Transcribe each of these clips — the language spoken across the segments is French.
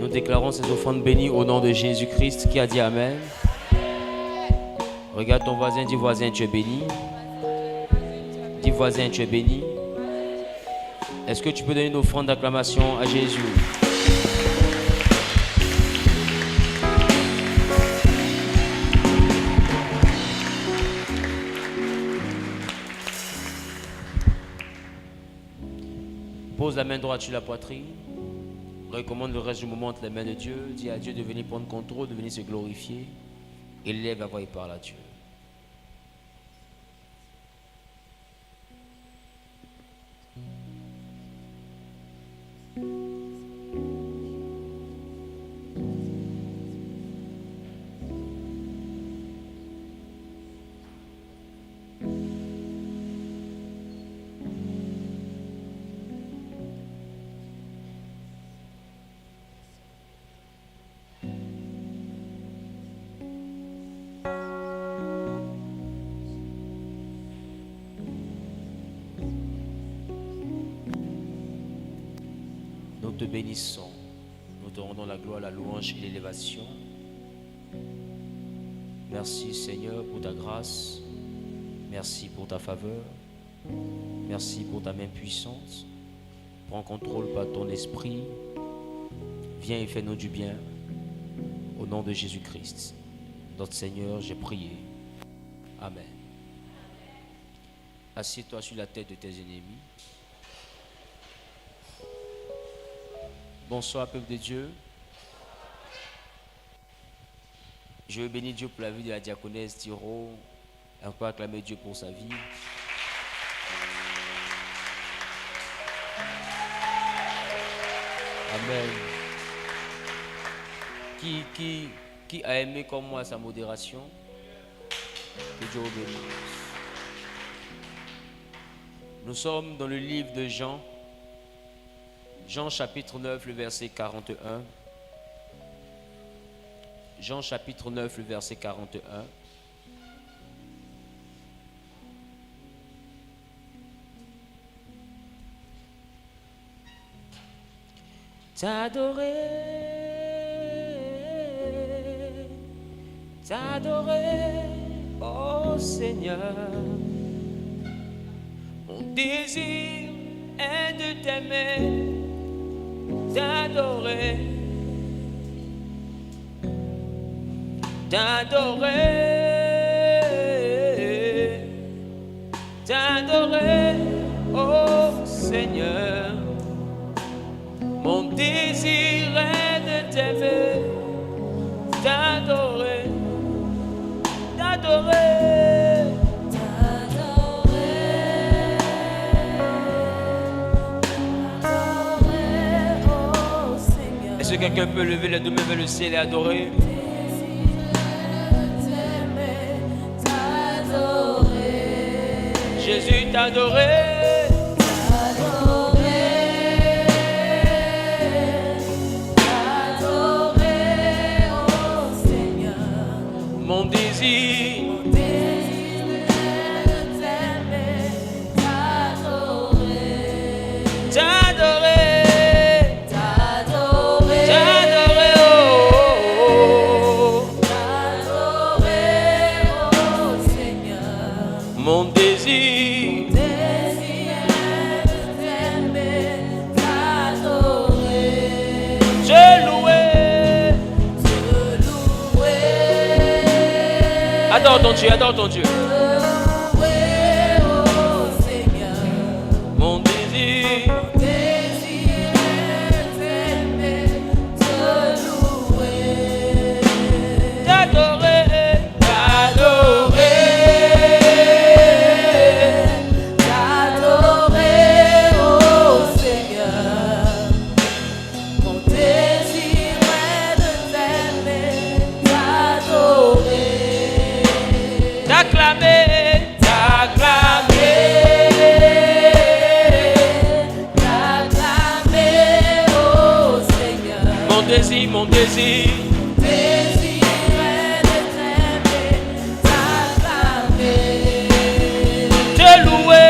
Nous déclarons ces offrandes bénies au nom de Jésus-Christ qui a dit Amen. Regarde ton voisin, dis voisin, tu es béni. Dis voisin, tu es béni. Est-ce que tu peux donner une offrande d'acclamation à Jésus? Pose la main droite sur la poitrine. Recommande le reste du moment entre les mains de Dieu. Dis à Dieu de venir prendre contrôle, de venir se glorifier. Et lève la voix et parle à Dieu. Nous te bénissons, nous te rendons la gloire, la louange et l'élévation. Merci Seigneur pour ta grâce, merci pour ta faveur, merci pour ta main puissante. Prends contrôle par ton esprit, viens et fais-nous du bien, au nom de Jésus-Christ. Notre Seigneur, j'ai prié. Amen. Assieds-toi sur la tête de tes ennemis. Bonsoir, peuple de Dieu. Je veux bénir Dieu pour la vie de la diaconesse Thiro. Et encore acclamer Dieu pour sa vie. Amen. Qui a aimé comme moi sa modération? Que Dieu vous bénisse. Nous sommes dans le livre de Jean. Jean chapitre 9, le verset 41. Jean chapitre 9, le verset 41. T'adorer, oh Seigneur. Mon désir est de t'aimer. T'adorer, oh Seigneur. Mon désir est de t'aimer, t'adorer. Est-ce que quelqu'un peut lever les deux mains vers le ciel et adorer? Jésus t'adorer. Oh Seigneur. Mon désir. Mon désir, je louer. Adore ton Dieu, adore ton Dieu. Mon désir, mon désir est de t'aimer, t'acclamer, te louer,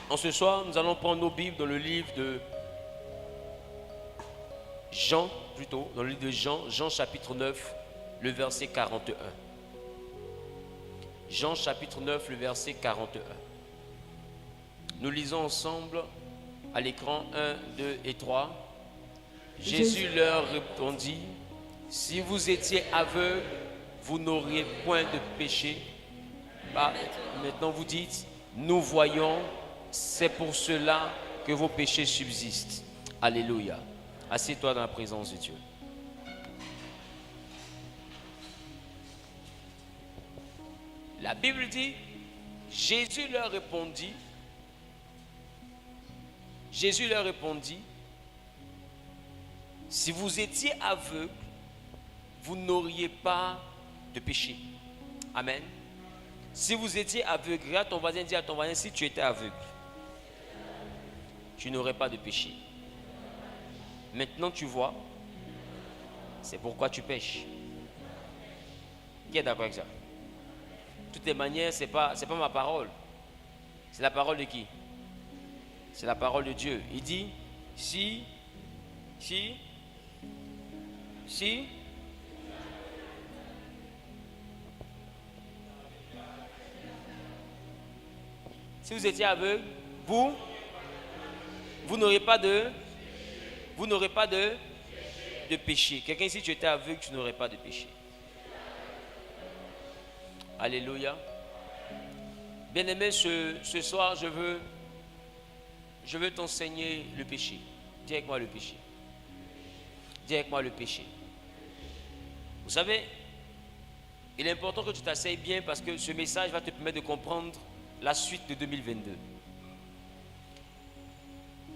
En ce soir, nous allons prendre nos Bibles dans le livre de Jean, dans le livre de Jean, Jean chapitre 9, le verset 41. Jean chapitre 9, le verset 41. Nous lisons ensemble à l'écran 1, 2 et 3. Jésus leur répondit, si vous étiez aveugles, vous n'auriez point de péché. Maintenant vous dites, nous voyons, c'est pour cela que vos péchés subsistent. Alléluia. Assieds-toi dans la présence de Dieu. La Bible dit, Jésus leur répondit, si vous étiez aveugle, vous n'auriez pas de péché. Amen. Si vous étiez aveugle, regarde ton voisin, dis à ton voisin, si tu étais aveugle, tu n'aurais pas de péché. Maintenant tu vois, c'est pourquoi tu pêches. Qui est d'accord avec ça? De toutes les manières, c'est pas ma parole. C'est la parole de qui? C'est la parole de Dieu. Il dit, si vous étiez aveugle, vous n'aurez pas de péché. Quelqu'un ici, tu étais aveugle, tu n'aurais pas de péché. Alléluia. Bien-aimé, ce soir, je veux t'enseigner le péché. Dis avec moi le péché. Dis avec moi le péché. Vous savez, il est important que tu t'asseyes bien parce que ce message va te permettre de comprendre la suite de 2022.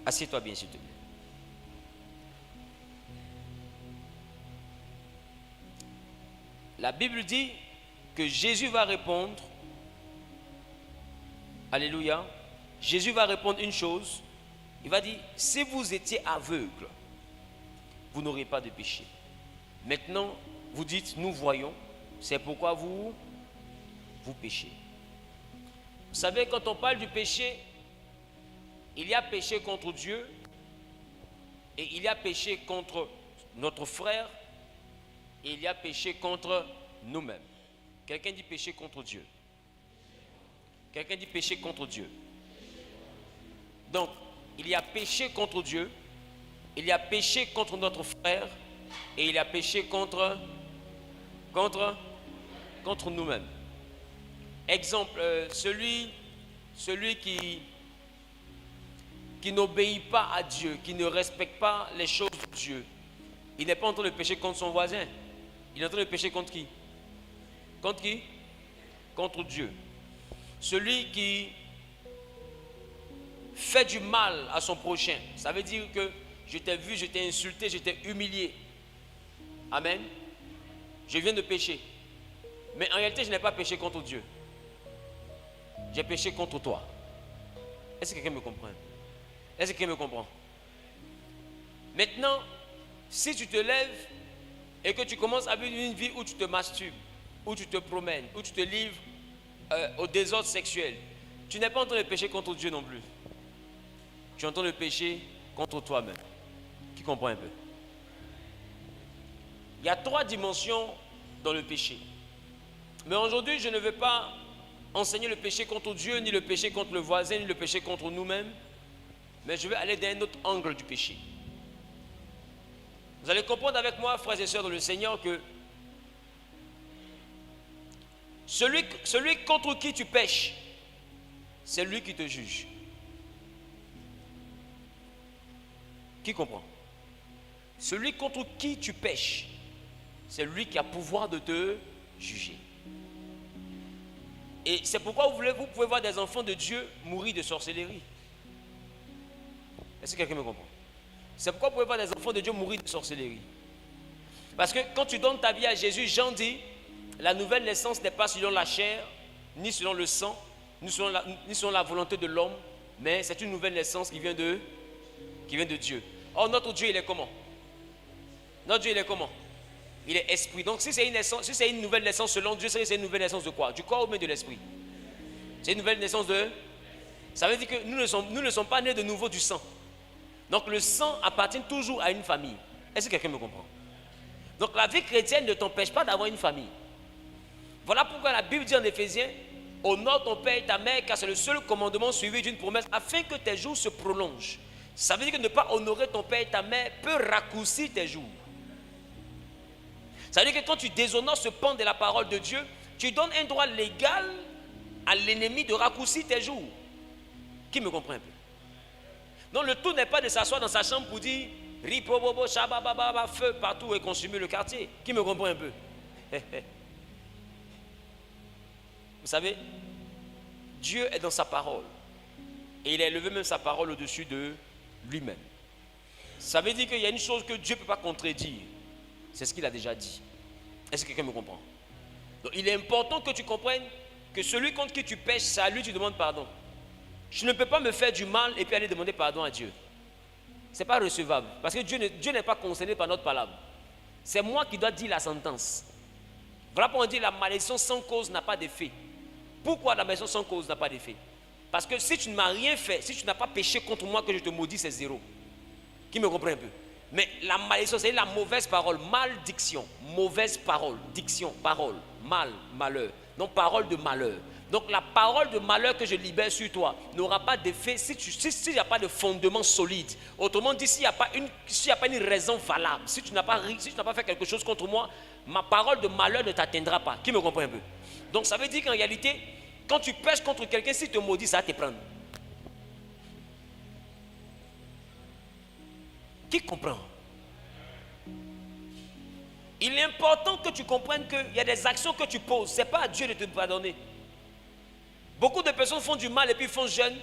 Assieds-toi bien, s'il te plaît. La Bible dit que Jésus va répondre. Alléluia. Jésus va répondre une chose. Il va dire, si vous étiez aveugle, vous n'aurez pas de péché. Maintenant, vous dites, nous voyons, c'est pourquoi vous péchez. Vous savez, quand on parle du péché, il y a péché contre Dieu et il y a péché contre notre frère et il y a péché contre nous-mêmes. Quelqu'un dit péché contre Dieu. Quelqu'un dit péché contre Dieu. Donc, il y a péché contre Dieu, il y a péché contre notre frère et il y a péché contre nous-mêmes. Exemple, celui qui n'obéit pas à Dieu, qui ne respecte pas les choses de Dieu, il n'est pas en train de pécher contre son voisin. Il est en train de pécher contre qui? Contre qui? Contre Dieu. Celui qui fait du mal à son prochain, ça veut dire que je t'ai vu, je t'ai insulté, je t'ai humilié. Amen. Je viens de pécher. Mais en réalité, je n'ai pas péché contre Dieu. J'ai péché contre toi. Est-ce que quelqu'un me comprend? Est-ce que quelqu'un me comprend? Maintenant, si tu te lèves et que tu commences à vivre une vie où tu te masturbes, où tu te promènes, où tu te livres au désordre sexuel, tu n'es pas en train de pécher contre Dieu non plus. Tu es en train de pécher contre toi-même. Qui comprend un peu? Il y a 3 dimensions dans le péché. Mais aujourd'hui, je ne veux pas enseigner le péché contre Dieu, ni le péché contre le voisin, ni le péché contre nous-mêmes. Mais je vais aller dans un autre angle du péché. Vous allez comprendre avec moi, frères et sœurs dans le Seigneur, que celui contre qui tu pêches, c'est lui qui te juge. Qui comprend? Celui contre qui tu pêches, c'est lui qui a pouvoir de te juger. Et c'est pourquoi vous pouvez voir des enfants de Dieu mourir de sorcellerie. Est-ce que quelqu'un me comprend? C'est pourquoi vous pouvez voir des enfants de Dieu mourir de sorcellerie. Parce que quand tu donnes ta vie à Jésus, Jean dit, la nouvelle naissance n'est pas selon la chair, ni selon le sang, ni selon la volonté de l'homme, mais c'est une nouvelle naissance qui vient de Dieu. Or, notre Dieu, il est comment? Notre Dieu, il est comment? Il est esprit. Donc, si c'est une nouvelle naissance selon Dieu, c'est une nouvelle naissance de quoi? Du corps ou bien de l'esprit? C'est une nouvelle naissance Ça veut dire que nous ne sommes pas nés de nouveau du sang. Donc le sang appartient toujours à une famille. Est-ce que quelqu'un me comprend? Donc la vie chrétienne ne t'empêche pas d'avoir une famille. Voilà pourquoi la Bible dit en Éphésiens, honore ton père et ta mère, car c'est le seul commandement suivi d'une promesse, afin que tes jours se prolongent. Ça veut dire que ne pas honorer ton père et ta mère peut raccourcir tes jours. Ça veut dire que quand tu déshonores ce pan de la parole de Dieu, tu donnes un droit légal à l'ennemi de raccourcir tes jours. Qui me comprend un peu? Donc le tout n'est pas de s'asseoir dans sa chambre pour dire ripobobo, shabababa, feu partout et consumer le quartier. Qui me comprend un peu? Vous savez, Dieu est dans sa parole. Et il a élevé même sa parole au-dessus de lui-même. Ça veut dire qu'il y a une chose que Dieu ne peut pas contredire. C'est ce qu'il a déjà dit. Est-ce que quelqu'un me comprend? Donc il est important que tu comprennes que celui contre qui tu pêches, c'est à lui que tu demandes pardon. Je ne peux pas me faire du mal et puis aller demander pardon à Dieu. Ce n'est pas recevable. Parce que Dieu n'est pas concerné par notre palabre. C'est moi qui dois dire la sentence. Voilà pourquoi on dit la malédiction sans cause n'a pas d'effet. Pourquoi la malédiction sans cause n'a pas d'effet? Parce que si tu ne m'as rien fait, si tu n'as pas péché contre moi que je te maudis, c'est zéro. Qui me comprend un peu? Mais la malédiction, c'est la mauvaise parole, maldiction, mauvaise parole, diction, parole, mal, malheur. Donc parole de malheur. Donc la parole de malheur que je libère sur toi n'aura pas d'effet si il n'y a pas de fondement solide. Autrement dit, s'il n'y a pas une raison valable, si tu n'as pas fait quelque chose contre moi, ma parole de malheur ne t'atteindra pas. Qui me comprend un peu? Donc ça veut dire qu'en réalité, quand tu pêches contre quelqu'un, s'il te maudit, ça va te prendre. Qui comprend? Il est important que tu comprennes qu'il y a des actions que tu poses. Ce n'est pas à Dieu de te pardonner. Beaucoup de personnes font du mal et puis font jeûne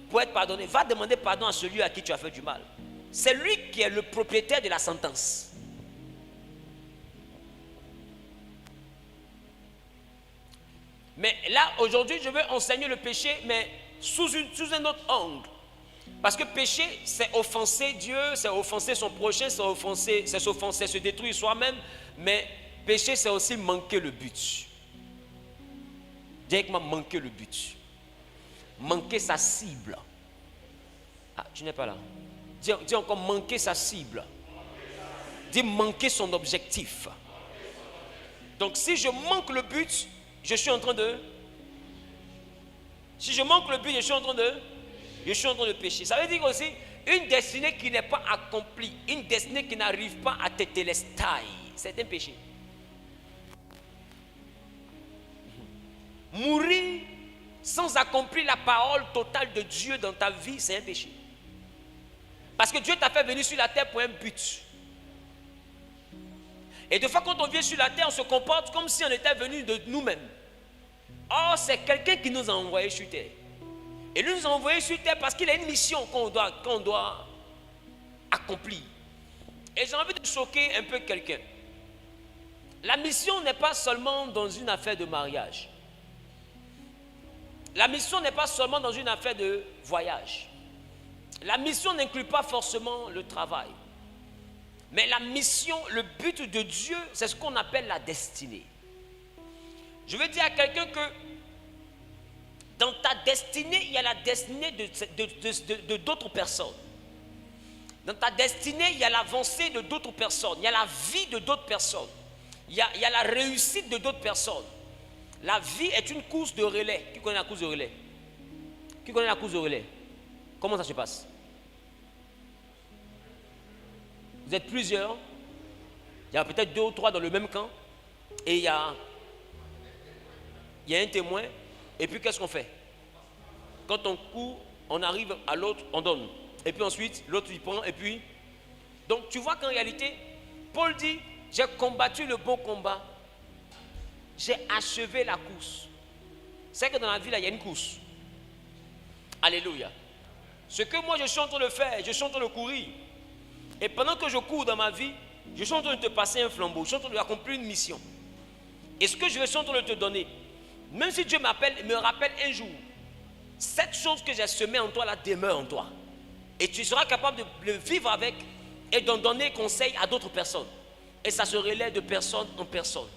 pour être pardonné. Va demander pardon à celui à qui tu as fait du mal. C'est lui qui est le propriétaire de la sentence. Mais là, aujourd'hui, je veux enseigner le péché, mais sous un autre angle. Parce que péché, c'est offenser Dieu, c'est offenser son prochain, c'est s'offenser, se détruire soi-même. Mais péché, c'est aussi manquer le but. Directement manquer le but. Manquer sa cible. Ah, tu n'es pas là. Dis encore manquer sa cible. Dis manquer son objectif. Donc si je manque le but, je suis en train de... Si je manque le but, je suis en train de pécher. Ça veut dire aussi, une destinée qui n'est pas accomplie, une destinée qui n'arrive pas à te télestai, c'est un péché. Mourir sans accomplir la parole totale de Dieu dans ta vie, c'est un péché. Parce que Dieu t'a fait venir sur la terre pour un but. Et des fois, quand on vient sur la terre, on se comporte comme si on était venu de nous-mêmes. Or, c'est quelqu'un qui nous a envoyés sur terre. Et lui nous a envoyés sur terre parce qu'il a une mission qu'on doit accomplir. Et j'ai envie de choquer un peu quelqu'un. La mission n'est pas seulement dans une affaire de mariage. La mission n'est pas seulement dans une affaire de voyage. La mission n'inclut pas forcément le travail. Mais la mission, le but de Dieu, c'est ce qu'on appelle la destinée. Je veux dire à quelqu'un que dans ta destinée, il y a la destinée de d'autres personnes. Dans ta destinée, il y a l'avancée de d'autres personnes. Il y a la vie de d'autres personnes. Il y a la réussite de d'autres personnes. La vie est une course de relais. Qui connaît la course de relais? Qui connaît la course de relais? Comment ça se passe? Vous êtes plusieurs. Il y a peut-être 2 ou 3 dans le même camp. Et il y a un témoin. Et puis qu'est-ce qu'on fait? Quand on court, on arrive à l'autre, on donne. Et puis ensuite, l'autre il prend. Et puis... Donc tu vois qu'en réalité, Paul dit, j'ai combattu le bon combat. J'ai achevé la course. C'est que dans la vie, là, il y a une course. Alléluia. Ce que moi, je suis en train de faire, je suis en train de courir. Et pendant que je cours dans ma vie, je suis en train de te passer un flambeau. Je suis en train d'accomplir une mission. Et ce que je suis en train de te donner, même si Dieu me rappelle un jour, cette chose que j'ai semée en toi, là, demeure en toi. Et tu seras capable de le vivre avec et d'en donner conseil à d'autres personnes. Et ça se relaie de personne en personne.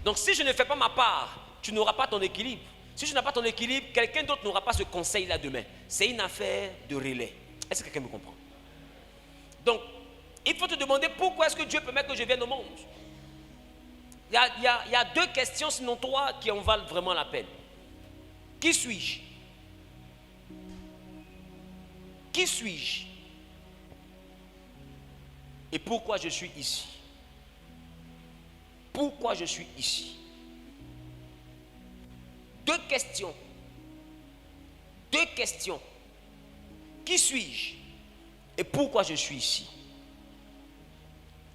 Donc si je ne fais pas ma part, tu n'auras pas ton équilibre. Si tu n'as pas ton équilibre, quelqu'un d'autre n'aura pas ce conseil-là demain. C'est une affaire de relais. Est-ce que quelqu'un me comprend? Donc, il faut te demander pourquoi est-ce que Dieu permet que je vienne au monde. Il y a deux questions, sinon trois, qui en valent vraiment la peine. Qui suis-je? Qui suis-je? Et pourquoi je suis ici? Pourquoi je suis ici? Deux questions. Deux questions. Qui suis-je? Et pourquoi je suis ici?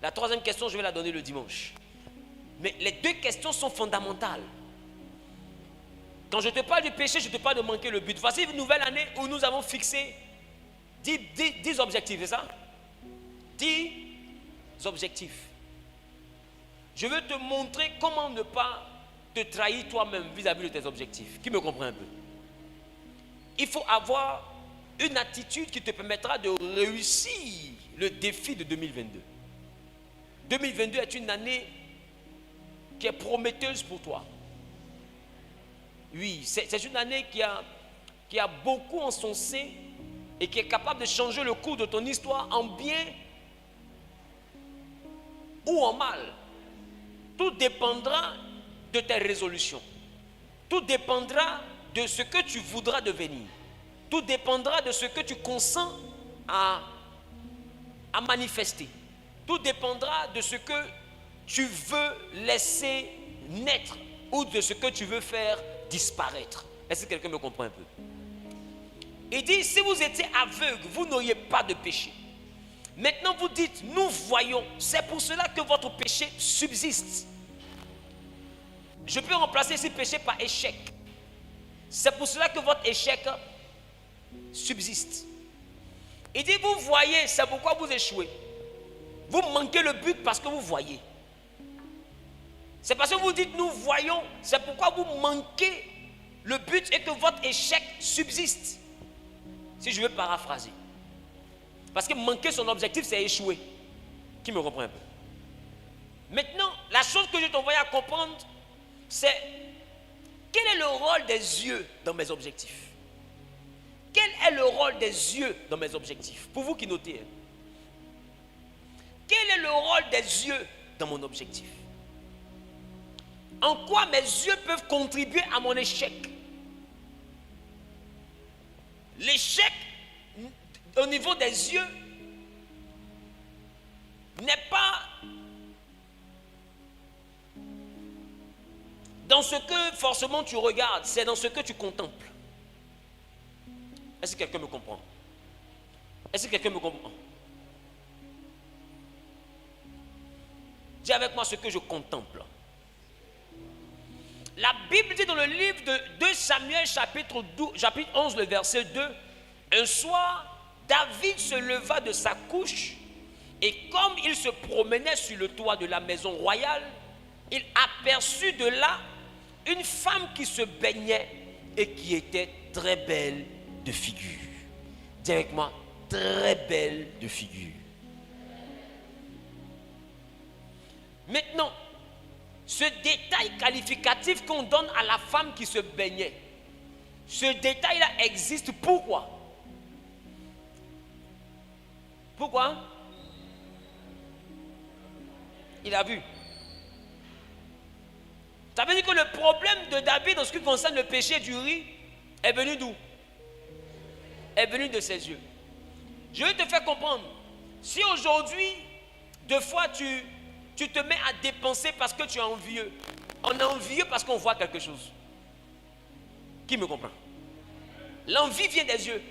La troisième question, je vais la donner le dimanche. Mais les deux questions sont fondamentales. Quand je te parle du péché, je te parle de manquer le but. Voici une nouvelle année où nous avons fixé 10 objectifs, c'est ça? 10 objectifs. Je veux te montrer comment ne pas te trahir toi-même vis-à-vis de tes objectifs. Qui me comprend un peu? Il faut avoir une attitude qui te permettra de réussir le défi de 2022. 2022 est une année qui est prometteuse pour toi. Oui, c'est une année qui a beaucoup en son sein et qui est capable de changer le cours de ton histoire en bien ou en mal. Tout dépendra de tes résolutions. Tout dépendra de ce que tu voudras devenir. Tout dépendra de ce que tu consens à manifester. Tout dépendra de ce que tu veux laisser naître ou de ce que tu veux faire disparaître. Est-ce que quelqu'un me comprend un peu? Il dit, si vous étiez aveugle, vous n'auriez pas de péché. Maintenant vous dites, nous voyons. C'est pour cela que votre péché subsiste. Je peux remplacer ce péché par échec. C'est pour cela que votre échec subsiste. Il dit, vous voyez, c'est pourquoi vous échouez. Vous manquez le but parce que vous voyez. C'est parce que vous dites, nous voyons, c'est pourquoi vous manquez le but et que votre échec subsiste. Si je veux paraphraser. Parce que manquer son objectif, c'est échouer. Qui me comprend un peu? Maintenant, la chose que je t'envoie à comprendre, c'est quel est le rôle des yeux dans mes objectifs? Quel est le rôle des yeux dans mes objectifs? Pour vous qui notez. Quel est le rôle des yeux dans mon objectif? En quoi mes yeux peuvent contribuer à mon échec? L'échec au niveau des yeux n'est pas dans ce que forcément tu regardes, c'est dans ce que tu contemples. Est-ce que quelqu'un me comprend? Est-ce que quelqu'un me comprend? Dis avec moi ce que je contemple. La Bible dit dans le livre de 2 Samuel chapitre 11, le verset 2, un soir, David se leva de sa couche et comme il se promenait sur le toit de la maison royale, il aperçut de là une femme qui se baignait et qui était très belle de figure. Dis avec moi, très belle de figure. Maintenant, ce détail qualificatif qu'on donne à la femme qui se baignait, ce détail-là existe. Pourquoi? Pourquoi? Il a vu. Ça veut dire que le problème de David en ce qui concerne le péché du riz est venu d'où? Est venu de ses yeux. Je vais te faire comprendre. Si aujourd'hui, deux fois tu te mets à dépenser parce que tu es envieux, on est envieux parce qu'on voit quelque chose. Qui me comprend? L'envie vient des yeux.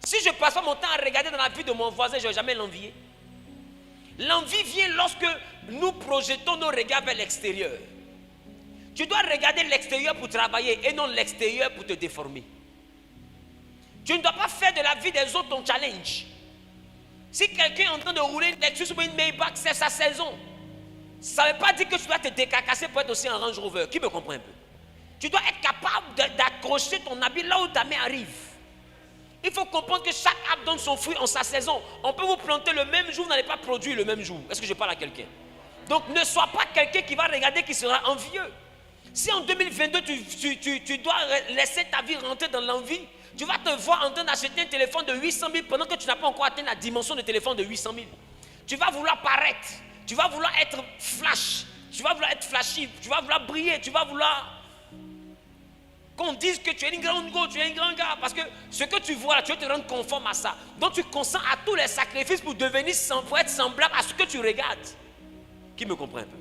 Si je passe pas mon temps à regarder dans la vie de mon voisin, je ne vais jamais l'envier. L'envie vient lorsque nous projetons nos regards vers l'extérieur. Tu dois regarder l'extérieur pour travailler et non l'extérieur pour te déformer. Tu ne dois pas faire de la vie des autres ton challenge. Si quelqu'un est en train de rouler une Lexus ou une Maybach, c'est sa saison. Ça ne veut pas dire que tu dois te décacasser pour être aussi un Range Rover. Qui me comprend un peu? Tu dois être capable d'accrocher ton habit là où ta main arrive. Il faut comprendre que chaque arbre donne son fruit en sa saison. On peut vous planter le même jour, vous n'allez pas produire le même jour. Est-ce que je parle à quelqu'un? Donc ne sois pas quelqu'un qui va regarder qui sera envieux. Si en 2022, tu dois laisser ta vie rentrer dans l'envie, tu vas te voir en train d'acheter un téléphone de 800 000 pendant que tu n'as pas encore atteint la dimension de téléphone de 800 000. Tu vas vouloir paraître, tu vas vouloir être flash, tu vas vouloir être flashy, tu vas vouloir briller, tu vas vouloir qu'on dise que tu es une grande go, tu es un grand gars. Parce que ce que tu vois, tu veux te rendre conforme à ça. Donc tu consens à tous les sacrifices pour être semblable à ce que tu regardes. Qui me comprend un peu?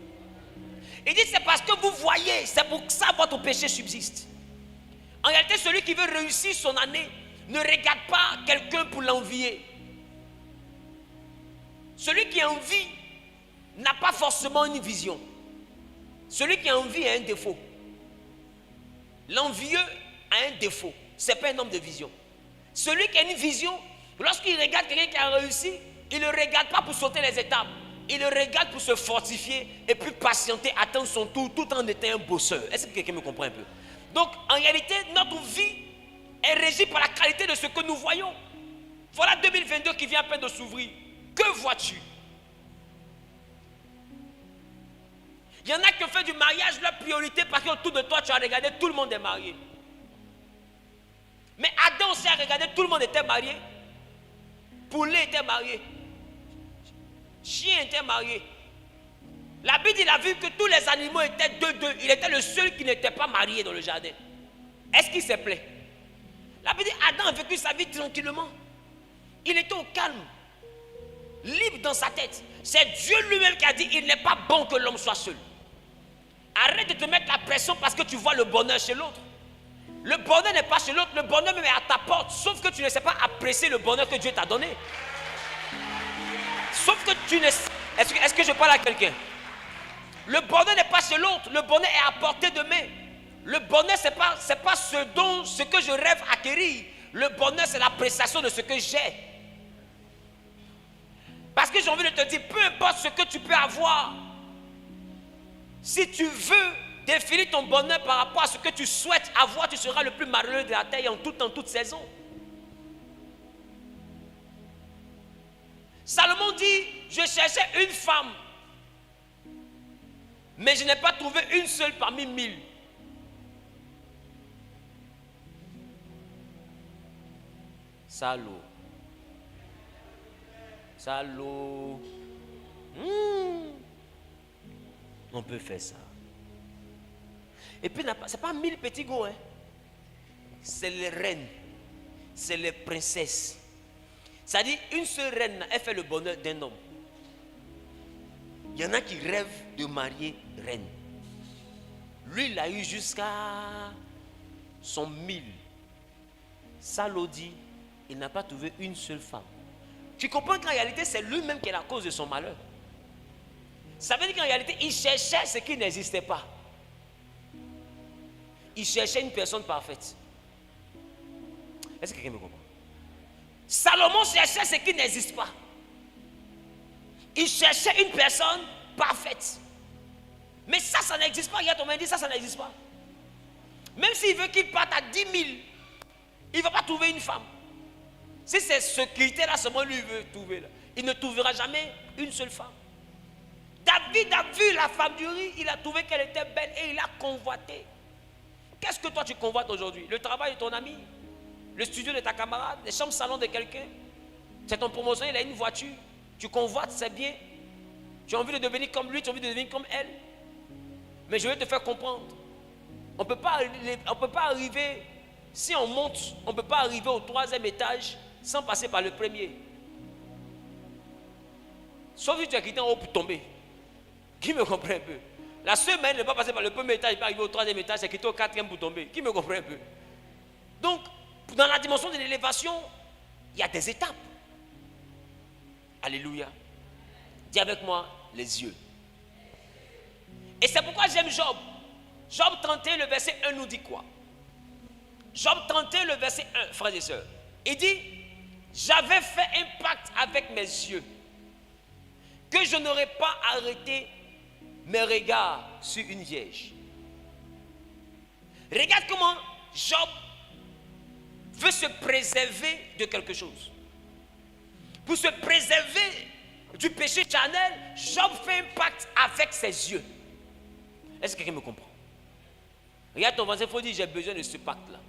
Il dit c'est parce que vous voyez, c'est pour ça que votre péché subsiste. En réalité, celui qui veut réussir son année ne regarde pas quelqu'un pour l'envier. Celui qui envie n'a pas forcément une vision. Celui qui envie a un défaut. L'envieux a un défaut. Ce n'est pas un homme de vision. Celui qui a une vision, lorsqu'il regarde quelqu'un qui a réussi, il ne le regarde pas pour sauter les étapes. Il le regarde pour se fortifier et puis patienter, attendre son tour tout en étant un bosseur. Est-ce que quelqu'un me comprend un peu? Donc, en réalité, notre vie est régie par la qualité de ce que nous voyons. Voilà 2022 qui vient à peine de s'ouvrir. Que vois-tu? Il y en a qui ont fait du mariage leur priorité parce qu'autour de toi, tu as regardé, tout le monde est marié. Mais Adam aussi a regardé, tout le monde était marié. Poulet était marié. Chien était marié. La Bible, il a vu que tous les animaux étaient deux. Il était le seul qui n'était pas marié dans le jardin. Est-ce qu'il s'est plaint? La Bible dit, Adam a vécu sa vie tranquillement. Il était au calme, libre dans sa tête. C'est Dieu lui-même qui a dit, il n'est pas bon que l'homme soit seul. Arrête de te mettre la pression parce que tu vois le bonheur chez l'autre. Le bonheur n'est pas chez l'autre, le bonheur même est à ta porte. Sauf que tu ne sais pas apprécier le bonheur que Dieu t'a donné. Sauf que tu ne sais... Est-ce que je parle à quelqu'un? Le bonheur n'est pas chez l'autre, le bonheur est à portée de main. Le bonheur, ce n'est pas ce que je rêve acquérir. Le bonheur, c'est l'appréciation de ce que j'ai. Parce que j'ai envie de te dire, peu importe ce que tu peux avoir, si tu veux définir ton bonheur par rapport à ce que tu souhaites avoir, tu seras le plus malheureux de la terre en toute saison. Salomon dit, je cherchais une femme, mais je n'ai pas trouvé une seule parmi 1000. Salaud. Salaud. On peut faire ça. Et puis, ce n'est pas 1000 petits gars. Hein. C'est les reines. C'est les princesses. C'est-à-dire, une seule reine, elle fait le bonheur d'un homme. Il y en a qui rêvent de marier reine. Lui, il a eu jusqu'à son 1000. Salaud dit, il n'a pas trouvé une seule femme. Tu comprends qu'en réalité, c'est lui-même qui est la cause de son malheur. Ça veut dire qu'en réalité, il cherchait ce qui n'existait pas. Il cherchait une personne parfaite. Est-ce que quelqu'un me comprend? Salomon cherchait ce qui n'existe pas. Il cherchait une personne parfaite. Mais ça n'existe pas. Regarde, on m'a dit ça n'existe pas. Même s'il veut qu'il parte à 10 000, il ne va pas trouver une femme. Si c'est ce critère-là, seulement lui veut trouver, là, il ne trouvera jamais une seule femme. David a vu la femme d'Uri, il a trouvé qu'elle était belle et il a convoité. Qu'est-ce que toi tu convoites aujourd'hui? Le travail de ton ami? Le studio de ta camarade? Les chambres salon de quelqu'un? C'est ton promotion, il a une voiture. Tu convoites, c'est bien. Tu as envie de devenir comme lui, tu as envie de devenir comme elle. Mais je vais te faire comprendre. On ne peut pas arriver, si on monte, on ne peut pas arriver au 3e étage sans passer par le premier. Sauf si tu as quitté en haut pour tomber. Qui me comprend un peu? La seule manière de ne pas passer par le premier étage et pas arriver au 3e étage, c'est quitter au 4e pour tomber. Qui me comprend un peu? Donc, dans la dimension de l'élévation, il y a des étapes. Alléluia. Dis avec moi, les yeux. Et c'est pourquoi j'aime Job. Job 31, le verset 1 nous dit quoi? Job 31, le verset 1, frères et sœurs. Il dit, j'avais fait un pacte avec mes yeux, que je n'aurais pas arrêté mes regards sur une vierge. Regarde comment Job veut se préserver de quelque chose. Pour se préserver du péché charnel, Job fait un pacte avec ses yeux. Est-ce que quelqu'un me comprend? Regarde ton voisin, il faut dire j'ai besoin de ce pacte-là.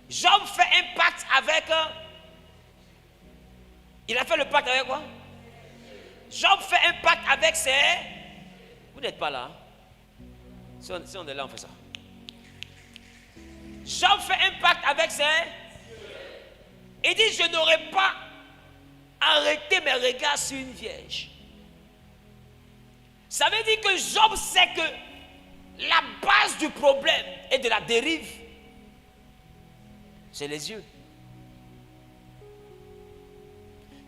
Job fait un pacte avec... il a fait le pacte avec quoi? Job fait un pacte avec ses... Vous n'êtes pas là. Si on est là, on fait ça. Job fait un pacte avec ses... Il dit, je n'aurais pas arrêté mes regards sur une vierge. Ça veut dire que Job sait que la base du problème et de la dérive, c'est les yeux.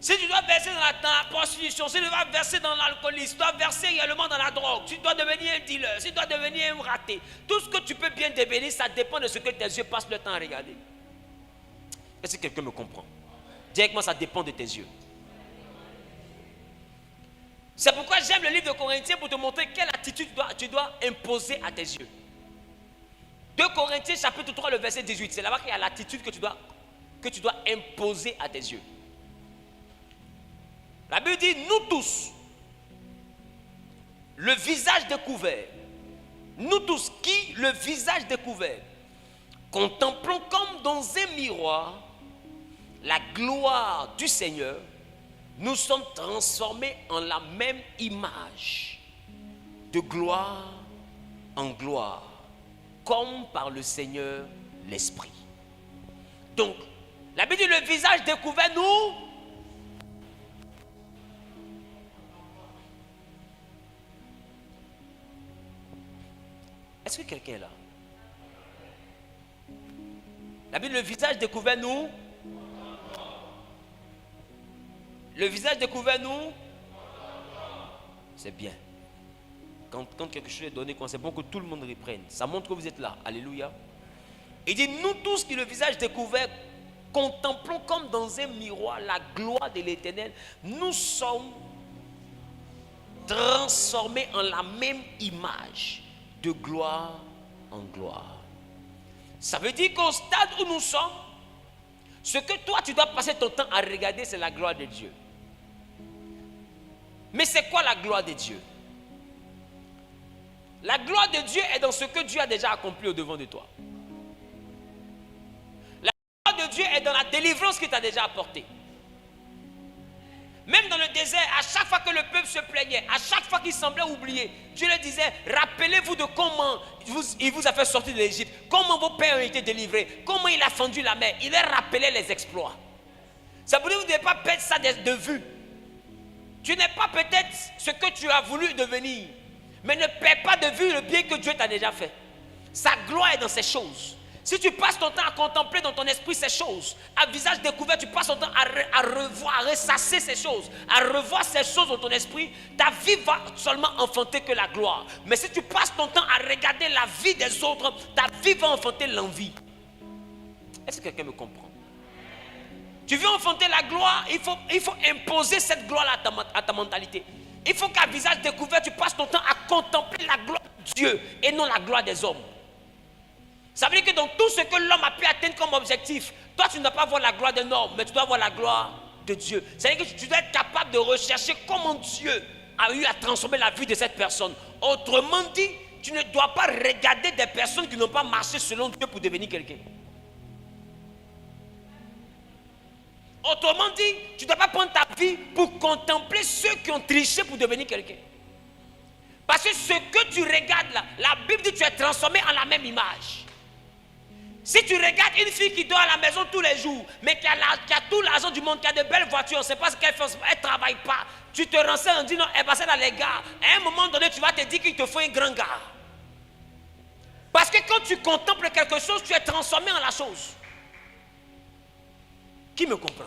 Si tu dois verser dans la prostitution, si tu dois verser dans l'alcoolisme, tu dois verser également dans la drogue, tu dois devenir un dealer, tu dois devenir un raté. Tout ce que tu peux bien devenir, ça dépend de ce que tes yeux passent le temps à regarder. Est-ce que quelqu'un me comprend? Directement, ça dépend de tes yeux. C'est pourquoi j'aime le livre de Corinthiens pour te montrer quelle attitude tu dois imposer à tes yeux. 2 Corinthiens chapitre 3, le verset 18. C'est là-bas qu'il y a l'attitude que tu dois imposer à tes yeux. La Bible dit, nous tous, le visage découvert, nous tous qui, le visage découvert, contemplons comme dans un miroir la gloire du Seigneur, nous sommes transformés en la même image, de gloire en gloire, comme par le Seigneur l'Esprit. Donc, la Bible dit, le visage découvert, nous... Est-ce que quelqu'un est là? La Bible, le visage découvert, nous... Le visage découvert, nous... C'est bien. Quand quelque chose est donné, c'est bon que tout le monde reprenne. Ça montre que vous êtes là. Alléluia. Il dit, nous tous qui le visage découvert, contemplons comme dans un miroir la gloire de l'Éternel. Nous sommes transformés en la même image, de gloire en gloire. Ça veut dire qu'au stade où nous sommes, ce que toi tu dois passer ton temps à regarder, c'est la gloire de Dieu. Mais c'est quoi la gloire de Dieu? La gloire de Dieu est dans ce que Dieu a déjà accompli au devant de toi. La gloire de Dieu est dans la délivrance qu'il t'a déjà apportée. Même dans le désert, à chaque fois que le peuple se plaignait, à chaque fois qu'il semblait oublier, Dieu leur disait, rappelez-vous de comment il vous a fait sortir de l'Égypte, comment vos pères ont été délivrés, comment il a fendu la mer. Il leur rappelait les exploits. Ça veut dire que vous ne devez pas perdre ça de vue. Tu n'es pas peut-être ce que tu as voulu devenir, mais ne perds pas de vue le bien que Dieu t'a déjà fait. Sa gloire est dans ces choses. Si tu passes ton temps à contempler dans ton esprit ces choses, à visage découvert, tu passes ton temps à revoir, à ressasser ces choses, à revoir ces choses dans ton esprit, ta vie va seulement enfanter que la gloire. Mais si tu passes ton temps à regarder la vie des autres, ta vie va enfanter l'envie. Est-ce que quelqu'un me comprend? Tu veux enfanter la gloire, il faut imposer cette gloire à ta mentalité. Il faut qu'à visage découvert, tu passes ton temps à contempler la gloire de Dieu et non la gloire des hommes. Ça veut dire que dans tout ce que l'homme a pu atteindre comme objectif, toi tu ne dois pas voir la gloire d'un homme, mais tu dois voir la gloire de Dieu. C'est-à-dire que tu dois être capable de rechercher comment Dieu a eu à transformer la vie de cette personne. Autrement dit, tu ne dois pas regarder des personnes qui n'ont pas marché selon Dieu pour devenir quelqu'un. Autrement dit, tu ne dois pas prendre ta vie pour contempler ceux qui ont triché pour devenir quelqu'un. Parce que ce que tu regardes là, la Bible dit que tu es transformé en la même image. Si tu regardes une fille qui dort à la maison tous les jours, mais qui a tout l'argent du monde, qui a de belles voitures, on ne sait pas ce qu'elle fait, elle ne travaille pas, tu te renseignes, on dit non, elle passait dans les gares. À un moment donné, tu vas te dire qu'il te faut un grand gars. Parce que quand tu contemples quelque chose, tu es transformé en la chose. Qui me comprend?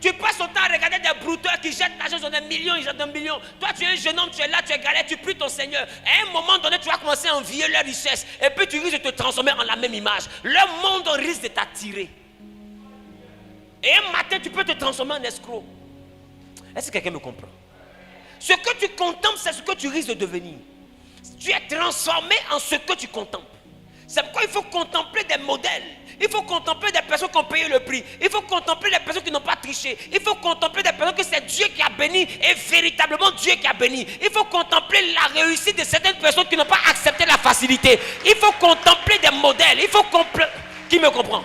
Tu passes ton temps à regarder des brouteurs qui jettent l'argent sur des millions, ils jettent des millions. Toi, tu es un jeune homme, tu es là, tu es galère, tu pries ton Seigneur. À un moment donné, tu vas commencer à envier leur richesse. Et puis tu risques de te transformer en la même image. Leur monde risque de t'attirer. Et un matin, tu peux te transformer en escroc. Est-ce que quelqu'un me comprend? Ce que tu contemples, c'est ce que tu risques de devenir. Tu es transformé en ce que tu contemples. C'est pourquoi il faut contempler des modèles. Il faut contempler des personnes qui ont payé le prix. Il faut contempler des personnes qui n'ont pas triché. Il faut contempler des personnes que c'est Dieu qui a béni et véritablement Dieu qui a béni. Il faut contempler la réussite de certaines personnes qui n'ont pas accepté la facilité. Il faut contempler des modèles. Il faut qui me comprend?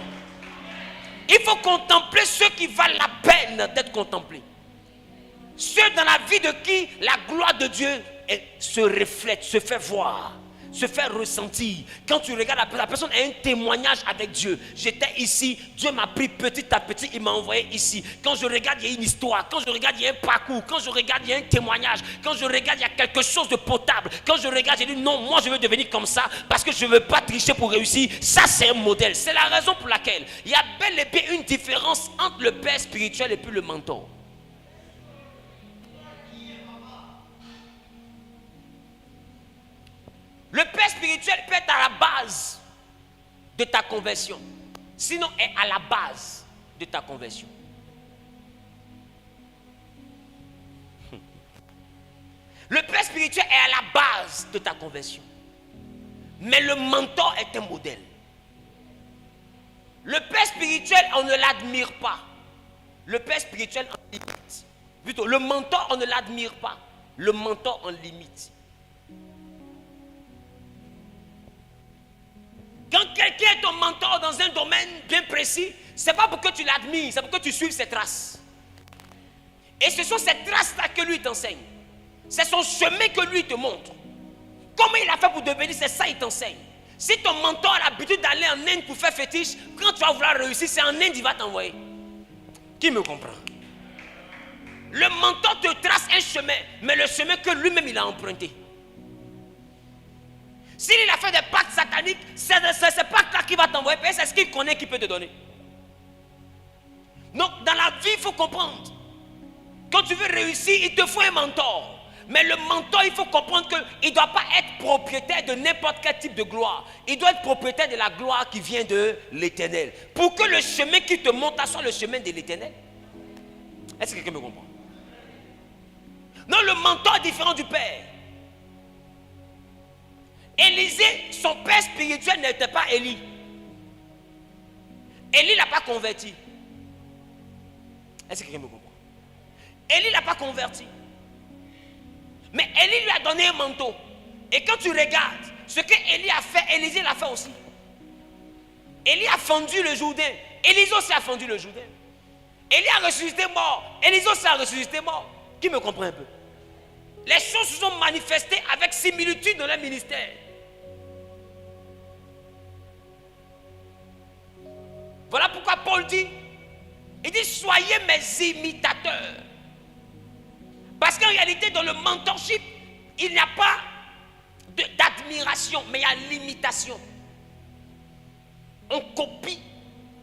Il faut contempler ceux qui valent la peine d'être contemplés. Ceux dans la vie de qui la gloire de Dieu se reflète, se fait voir, se fait ressentir. Quand tu regardes la personne a un témoignage avec Dieu. J'étais ici, Dieu m'a pris petit à petit, il m'a envoyé ici. Quand je regarde, il y a une histoire. Quand je regarde, il y a un parcours. Quand je regarde, il y a un témoignage. Quand je regarde, il y a quelque chose de potable. Quand je regarde, j'ai dit non, moi je veux devenir comme ça parce que je ne veux pas tricher pour réussir. Ça, c'est un modèle. C'est la raison pour laquelle il y a bel et bien une différence entre le père spirituel et puis le mentor. Le père spirituel peut être à la base de ta conversion. Sinon, est à la base de ta conversion. Le père spirituel est à la base de ta conversion. Mais le mentor est un modèle. Le père spirituel, on ne l'admire pas. Le père spirituel en limite. Plutôt, le mentor, on ne l'admire pas. Le mentor en limite. Quand quelqu'un est ton mentor dans un domaine bien précis, ce n'est pas pour que tu l'admires, c'est pour que tu suives ses traces. Et ce sont ces traces-là que lui t'enseigne. C'est son chemin que lui te montre. Comment il a fait pour devenir, c'est ça qu'il t'enseigne. Si ton mentor a l'habitude d'aller en Inde pour faire fétiche, quand tu vas vouloir réussir, c'est en Inde qu'il va t'envoyer. Qui me comprend? Le mentor te trace un chemin, mais le chemin que lui-même il a emprunté. S'il a fait des pactes sataniques, c'est ce pacte-là qui va t'envoyer, c'est ce qu'il connaît qui peut te donner. Donc, dans la vie, il faut comprendre. Quand tu veux réussir, il te faut un mentor. Mais le mentor, il faut comprendre qu'il ne doit pas être propriétaire de n'importe quel type de gloire. Il doit être propriétaire de la gloire qui vient de l'Éternel. Pour que le chemin qui te monte soit le chemin de l'Éternel. Est-ce que quelqu'un me comprend? Non, le mentor est différent du père. Élisée, son père spirituel n'était pas Élie. Élie ne l'a pas converti. Est-ce que quelqu'un me comprend? Élie ne l'a pas converti. Mais Élie lui a donné un manteau. Et quand tu regardes ce que Élie a fait, Élisée l'a fait aussi. Élie a fendu le Jourdain. Élisée aussi a fendu le Jourdain. Élie a ressuscité mort. Élisée aussi a ressuscité mort. Qui me comprend un peu? Les choses se sont manifestées avec similitude dans leur ministère. Voilà pourquoi Paul dit, il dit soyez mes imitateurs. Parce qu'en réalité dans le mentorship, il n'y a pas d'admiration, mais il y a l'imitation. On copie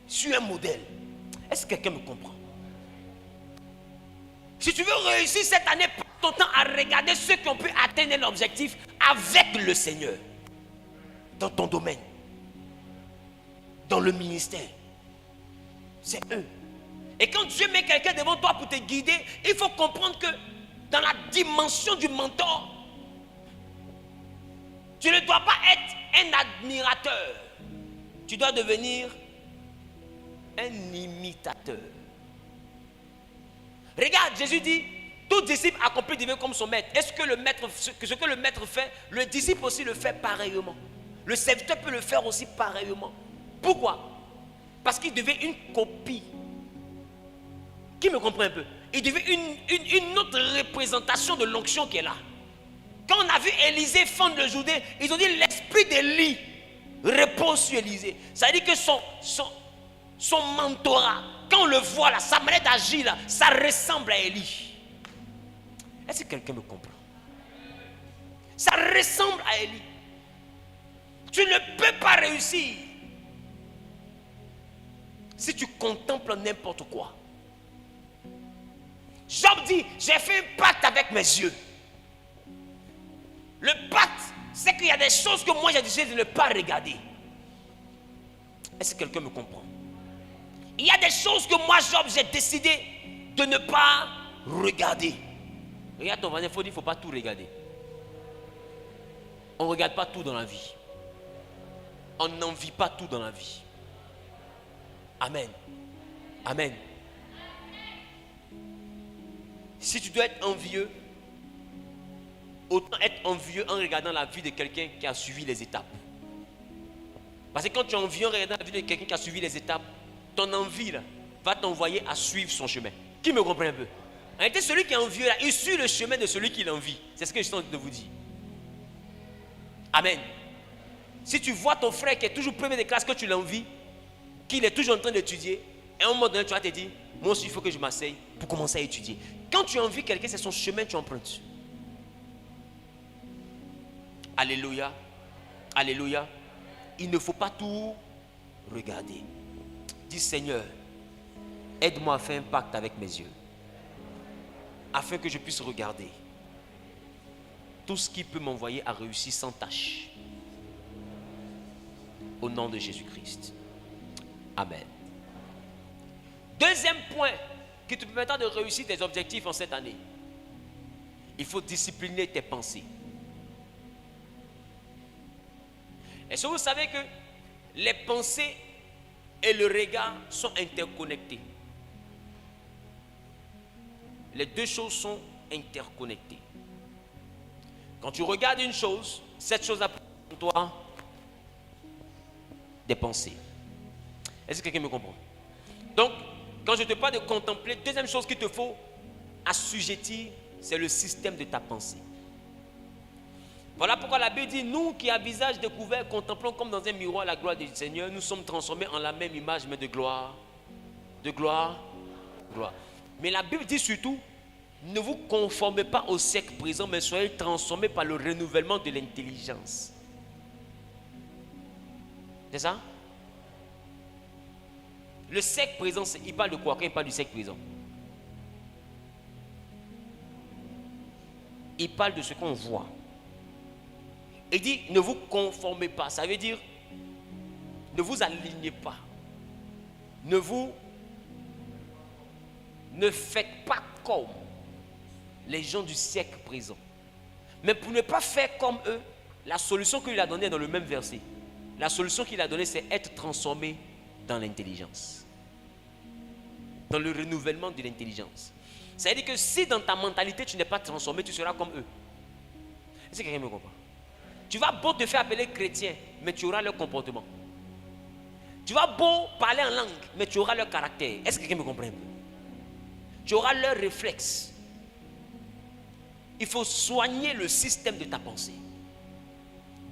sur un modèle. Est-ce que quelqu'un me comprend? Si tu veux réussir cette année, passe ton temps à regarder ceux qui ont pu atteindre l'objectif avec le Seigneur. Dans ton domaine. Dans le ministère. C'est eux. Et quand Dieu met quelqu'un devant toi pour te guider, il faut comprendre que dans la dimension du mentor, tu ne dois pas être un admirateur. Tu dois devenir un imitateur. Regarde, Jésus dit, tout disciple accompli devient comme son maître. Est-ce que ce que le maître fait, le disciple aussi le fait pareillement? Le serviteur peut le faire aussi pareillement. Pourquoi? Parce qu'il devait une copie. Qui me comprend un peu? Il devait une autre représentation de l'onction qui est là. Quand on a vu Élisée fendre le Jourdain, ils ont dit l'esprit d'Élie repose sur Élisée. Ça veut dire que son mentorat, quand on le voit là, sa manière d'agir là, ça ressemble à Élie. Est-ce que quelqu'un me comprend? Ça ressemble à Élie. Tu ne peux pas réussir si tu contemples n'importe quoi. Job dit, j'ai fait un pacte avec mes yeux. Le pacte, c'est qu'il y a des choses que moi j'ai décidé de ne pas regarder. Est-ce que quelqu'un me comprend? Il y a des choses que moi, Job, j'ai décidé de ne pas regarder. Regarde ton voisin, il faut dire, il ne faut pas tout regarder. On ne regarde pas tout dans la vie. On n'envie pas tout dans la vie. Amen. Amen. Si tu dois être envieux, autant être envieux en regardant la vie de quelqu'un qui a suivi les étapes. Parce que quand tu es envieux en regardant la vie de quelqu'un qui a suivi les étapes, ton envie là, va t'envoyer à suivre son chemin. Qui me comprend un peu? En réalité, celui qui est envieux là, il suit le chemin de celui qui l'envie. C'est ce que je suis en train de vous dire. Amen. Si tu vois ton frère qui est toujours premier de classe, que tu l'envies, qu'il est toujours en train d'étudier, et à un moment donné, tu vas te dire, moi aussi, il faut que je m'asseye pour commencer à étudier. Quand tu envies quelqu'un, c'est son chemin que tu empruntes. Alléluia. Alléluia. Il ne faut pas tout regarder. Dis, Seigneur, aide-moi à faire un pacte avec mes yeux, afin que je puisse regarder tout ce qui peut m'envoyer à réussir sans tâche. Au nom de Jésus-Christ. Amen. Deuxième point qui te permettra de réussir tes objectifs en cette année. Il faut discipliner tes pensées. Est-ce que vous savez que les pensées et le regard sont interconnectés? Les deux choses sont interconnectées. Quand tu regardes une chose, cette chose a pour toi des pensées. Est-ce que quelqu'un me comprend? Donc, quand je te parle de contempler, deuxième chose qu'il te faut assujettir, c'est le système de ta pensée. Voilà pourquoi la Bible dit, nous qui à visage découvert contemplons comme dans un miroir la gloire du Seigneur, nous sommes transformés en la même image, mais de gloire, de gloire, de gloire. Mais la Bible dit surtout, ne vous conformez pas au siècle présent, mais soyez transformés par le renouvellement de l'intelligence. C'est ça? Le siècle présent, il parle de quoi quand il parle du siècle présent? Il parle de ce qu'on voit. Il dit, ne vous conformez pas. Ça veut dire, ne vous alignez pas. Ne faites pas comme les gens du siècle présent. Mais pour ne pas faire comme eux, la solution qu'il a donnée est dans le même verset. La solution qu'il a donnée, c'est être transformé dans l'intelligence. Dans le renouvellement de l'intelligence. Ça veut dire que si dans ta mentalité, tu n'es pas transformé, tu seras comme eux. Est-ce que quelqu'un me comprend? Tu vas beau te faire appeler chrétien, mais tu auras leur comportement. Tu vas beau parler en langue, mais tu auras leur caractère. Est-ce que quelqu'un me comprend un peu? Tu auras leurs réflexes. Il faut soigner le système de ta pensée.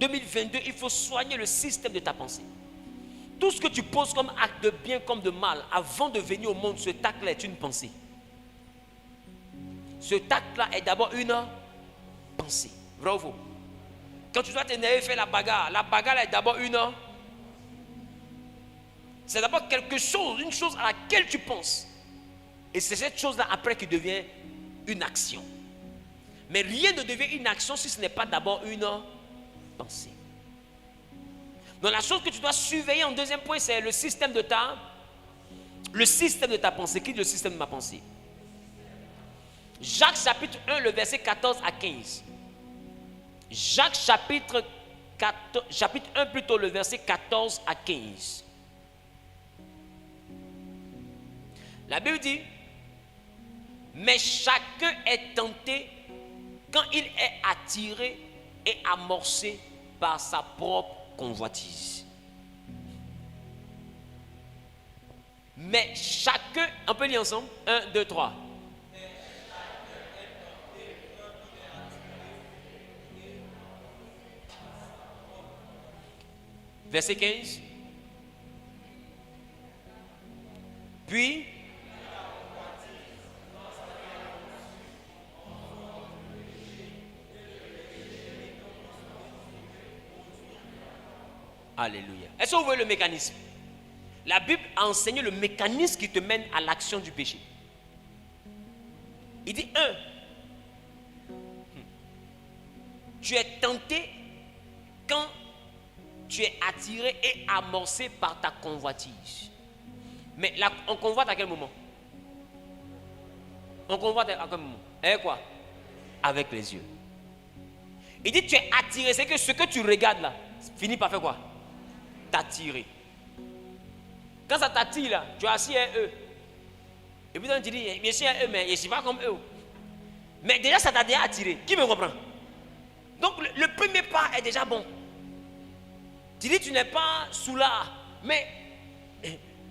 2022, il faut soigner le système de ta pensée. Tout ce que tu poses comme acte de bien comme de mal, avant de venir au monde, ce acte-là est une pensée. Ce acte-là est d'abord une pensée. Vrai ou faux? Quand tu dois t'énerver, faire la bagarre est d'abord une... C'est d'abord quelque chose, une chose à laquelle tu penses. Et c'est cette chose-là après qui devient une action. Mais rien ne devient une action si ce n'est pas d'abord une pensée. Donc la chose que tu dois surveiller en deuxième point, c'est le système de ta pensée. Qui est le système de ma pensée? Jacques chapitre 1, le verset 14 à 15. Jacques chapitre 1 plutôt, le verset 14 à 15. La Bible dit, mais chacun est tenté quand il est attiré et amorcé par sa propre convoitise. Mais chacun, on peut lire ensemble, 1, 2, 3. Verset 15. Puis, alléluia. Est-ce que vous voyez le mécanisme? La Bible a enseigné le mécanisme qui te mène à l'action du péché. Il dit 1. Tu es tenté quand tu es attiré et amorcé par ta convoitise. Mais là, on convoite à quel moment? On convoite à quel moment? Avec quoi? Avec les yeux. Il dit tu es attiré, c'est que ce que tu regardes là finit par faire quoi? T'attirer. Quand ça t'attire là, tu es assis à eux. Et puis tu te dis, je suis à eux, mais je ne suis pas comme eux. Mais déjà ça t'a déjà attiré. Qui me comprend? Donc le premier pas est déjà bon. Tu dis tu n'es pas sous là, mais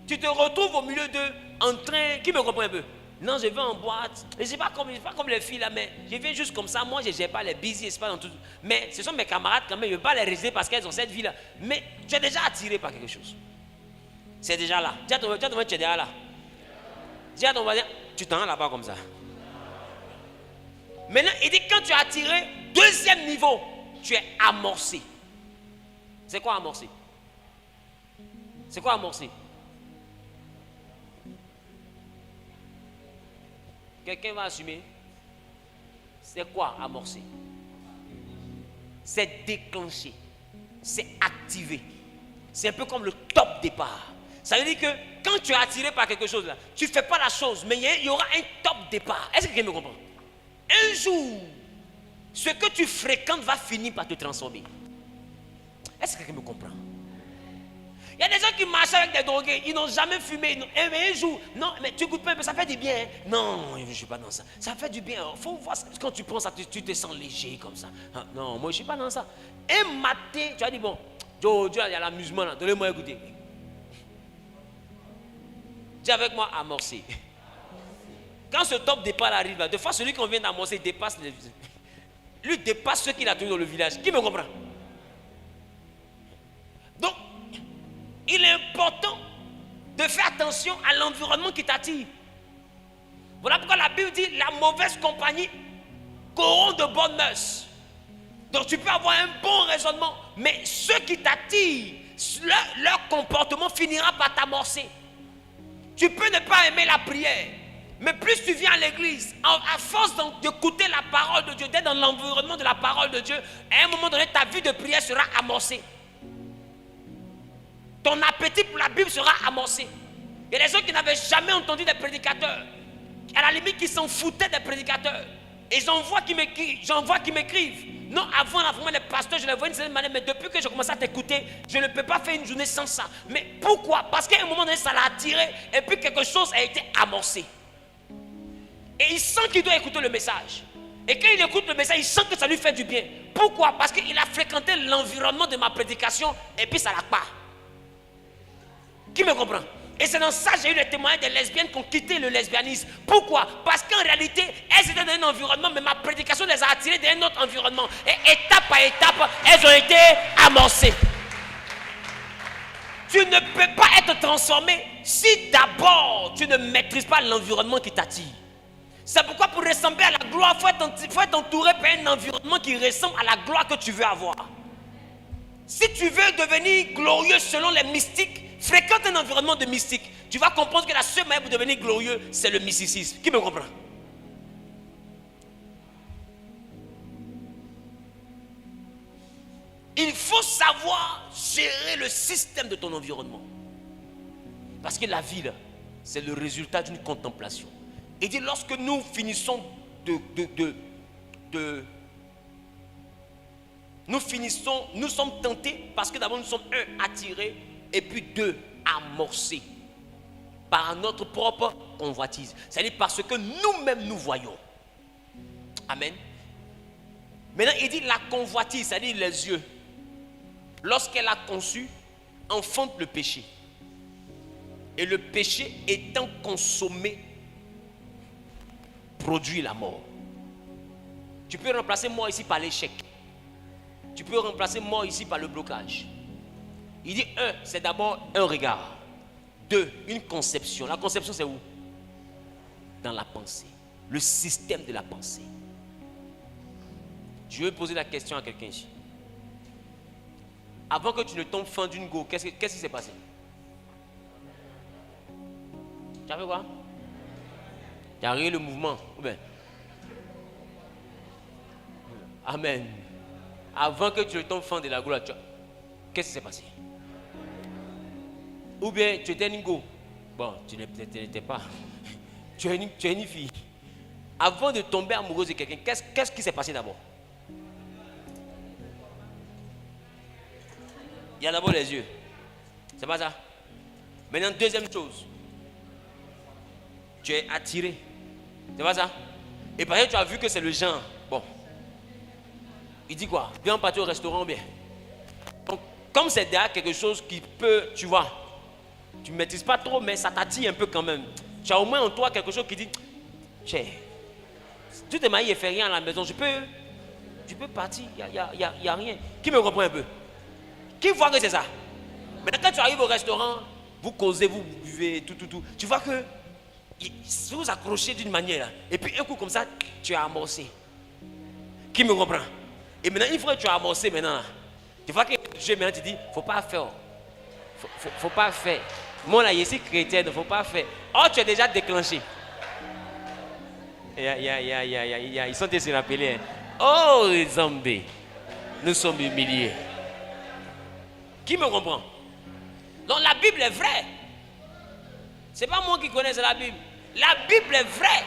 tu te retrouves au milieu d'eux en train, qui me comprend un peu? Non, je vais en boîte. Je ne suis pas comme les filles là, mais je viens juste comme ça. Moi, je n'ai pas les busy, c'est pas dans tout. Mais ce sont mes camarades quand même, je ne veux pas les résister parce qu'elles ont cette vie là. Mais tu es déjà attiré par quelque chose. C'est déjà là. Dis à ton voisin, tu es déjà là. Dis à ton voisin, tu t'en vas là-bas comme ça. Maintenant, il dit quand tu es attiré, deuxième niveau, tu es amorcé. C'est quoi amorcer? C'est quoi amorcer? Quelqu'un va assumer? C'est quoi amorcer? C'est déclencher. C'est activer. C'est un peu comme le top départ. Ça veut dire que quand tu es attiré par quelque chose là, tu ne fais pas la chose, mais il y aura un top départ. Est-ce que quelqu'un me comprend? Un jour, ce que tu fréquentes va finir par te transformer. Est-ce que quelqu'un me comprend? Il y a des gens qui marchent avec des drogués, ils n'ont jamais fumé. Mais un jour, non, mais tu goûtes pas un peu, ça fait du bien. Hein? Non, je ne suis pas dans ça. Ça fait du bien. Il faut voir, quand tu prends ça, tu te sens léger comme ça. Ah, non, moi je ne suis pas dans ça. Un matin, tu as dit, bon, Dieu, il y a l'amusement là, donnez-moi écouter. Dis avec moi, amorcer. Quand ce top départ arrive là, des fois celui qu'on vient d'amorcer dépasse les... Lui dépasse ceux qu'il a trouvés dans le village. Qui me comprend? Donc, il est important de faire attention à l'environnement qui t'attire. Voilà pourquoi la Bible dit la mauvaise compagnie corrompt de bonnes mœurs. Donc tu peux avoir un bon raisonnement, mais ceux qui t'attirent, leur comportement finira par t'amorcer. Tu peux ne pas aimer la prière, mais plus tu viens à l'église, à force d'écouter la parole de Dieu, d'être dans l'environnement de la parole de Dieu, à un moment donné, ta vie de prière sera amorcée. Ton appétit pour la Bible sera amorcé. Il y a des gens qui n'avaient jamais entendu des prédicateurs. À la limite, qui s'en foutaient des prédicateurs. Et j'en vois qui m'écrivent. Non, avant, les pasteurs, je les voyais une certaine manière, mais depuis que j'ai commencé à t'écouter, je ne peux pas faire une journée sans ça. Mais pourquoi? Parce qu'à un moment donné, ça l'a attiré, et puis quelque chose a été amorcé. Et il sent qu'il doit écouter le message. Et quand il écoute le message, il sent que ça lui fait du bien. Pourquoi? Parce qu'il a fréquenté l'environnement de ma prédication, et puis ça l'a pas. Qui me comprend? Et c'est dans ça que j'ai eu le témoignage des lesbiennes qui ont quitté le lesbianisme. Pourquoi? Parce qu'en réalité, elles étaient dans un environnement, mais ma prédication les a attirées dans un autre environnement. Et étape par étape, elles ont été amorcées. Tu ne peux pas être transformé si d'abord tu ne maîtrises pas l'environnement qui t'attire. C'est pourquoi pour ressembler à la gloire, il faut être entouré par un environnement qui ressemble à la gloire que tu veux avoir. Si tu veux devenir glorieux selon les mystiques, fréquente un environnement de mystique. Tu vas comprendre que la seule manière pour devenir glorieux, c'est le mysticisme. Qui me comprend? Il faut savoir gérer le système de ton environnement. Parce que la vie, là, c'est le résultat d'une contemplation. Et dit, lorsque nous finissons nous sommes tentés parce que d'abord nous sommes attirés et puis amorcés par notre propre convoitise. C'est-à-dire parce que nous-mêmes nous voyons. Amen. Maintenant il dit la convoitise, c'est-à-dire les yeux. Lorsqu'elle a conçu, enfante le péché. Et le péché étant consommé, produit la mort. Tu peux remplacer mort ici par l'échec. Tu peux remplacer mort ici par le blocage. Il dit c'est d'abord un regard. 2, une conception. La conception c'est où? Dans la pensée. Le système de la pensée. Je vais poser la question à quelqu'un ici. Avant que tu ne tombes fin d'une go, qu'est-ce qui s'est passé? Tu as fait quoi? Tu as arrêté le mouvement. Amen. Avant que tu ne tombes fan de la gloire, qu'est-ce qui s'est passé? Ou bien tu étais une go. Bon, tu n'étais pas. Tu es une fille. Avant de tomber amoureuse de quelqu'un, qu'est-ce qui s'est passé d'abord? Il y a d'abord les yeux. C'est pas ça? Maintenant, deuxième chose. Tu es attiré. C'est pas ça? Et par exemple, tu as vu que c'est le genre. Bon. Il dit quoi? Viens partir au restaurant bien. Donc, comme c'est déjà quelque chose qui peut, tu vois, tu ne maîtrises pas trop, mais ça t'attire un peu quand même. Tu as au moins en toi quelque chose qui dit, tiens, tu t'es marié et fais rien à la maison, je peux partir, il n'y a rien. Qui me comprend un peu? Qui voit que c'est ça? Maintenant, quand tu arrives au restaurant, vous causez, vous buvez, tout. Tu vois que vous vous accrochez d'une manière. Et puis un coup comme ça, tu as amorcé. Qui me comprend? Et maintenant, une fois que tu as amorcé maintenant, tu vois que Dieu maintenant te dit, faut pas faire. Faut pas faire. Moi là, je suis chrétien, il ne faut pas faire. Oh, tu es déjà déclenché. Ils sont se rappeler. Oh, les zombies. Nous sommes humiliés. Qui me comprend? Donc la Bible est vraie. C'est pas moi qui connais la Bible. La Bible est vraie.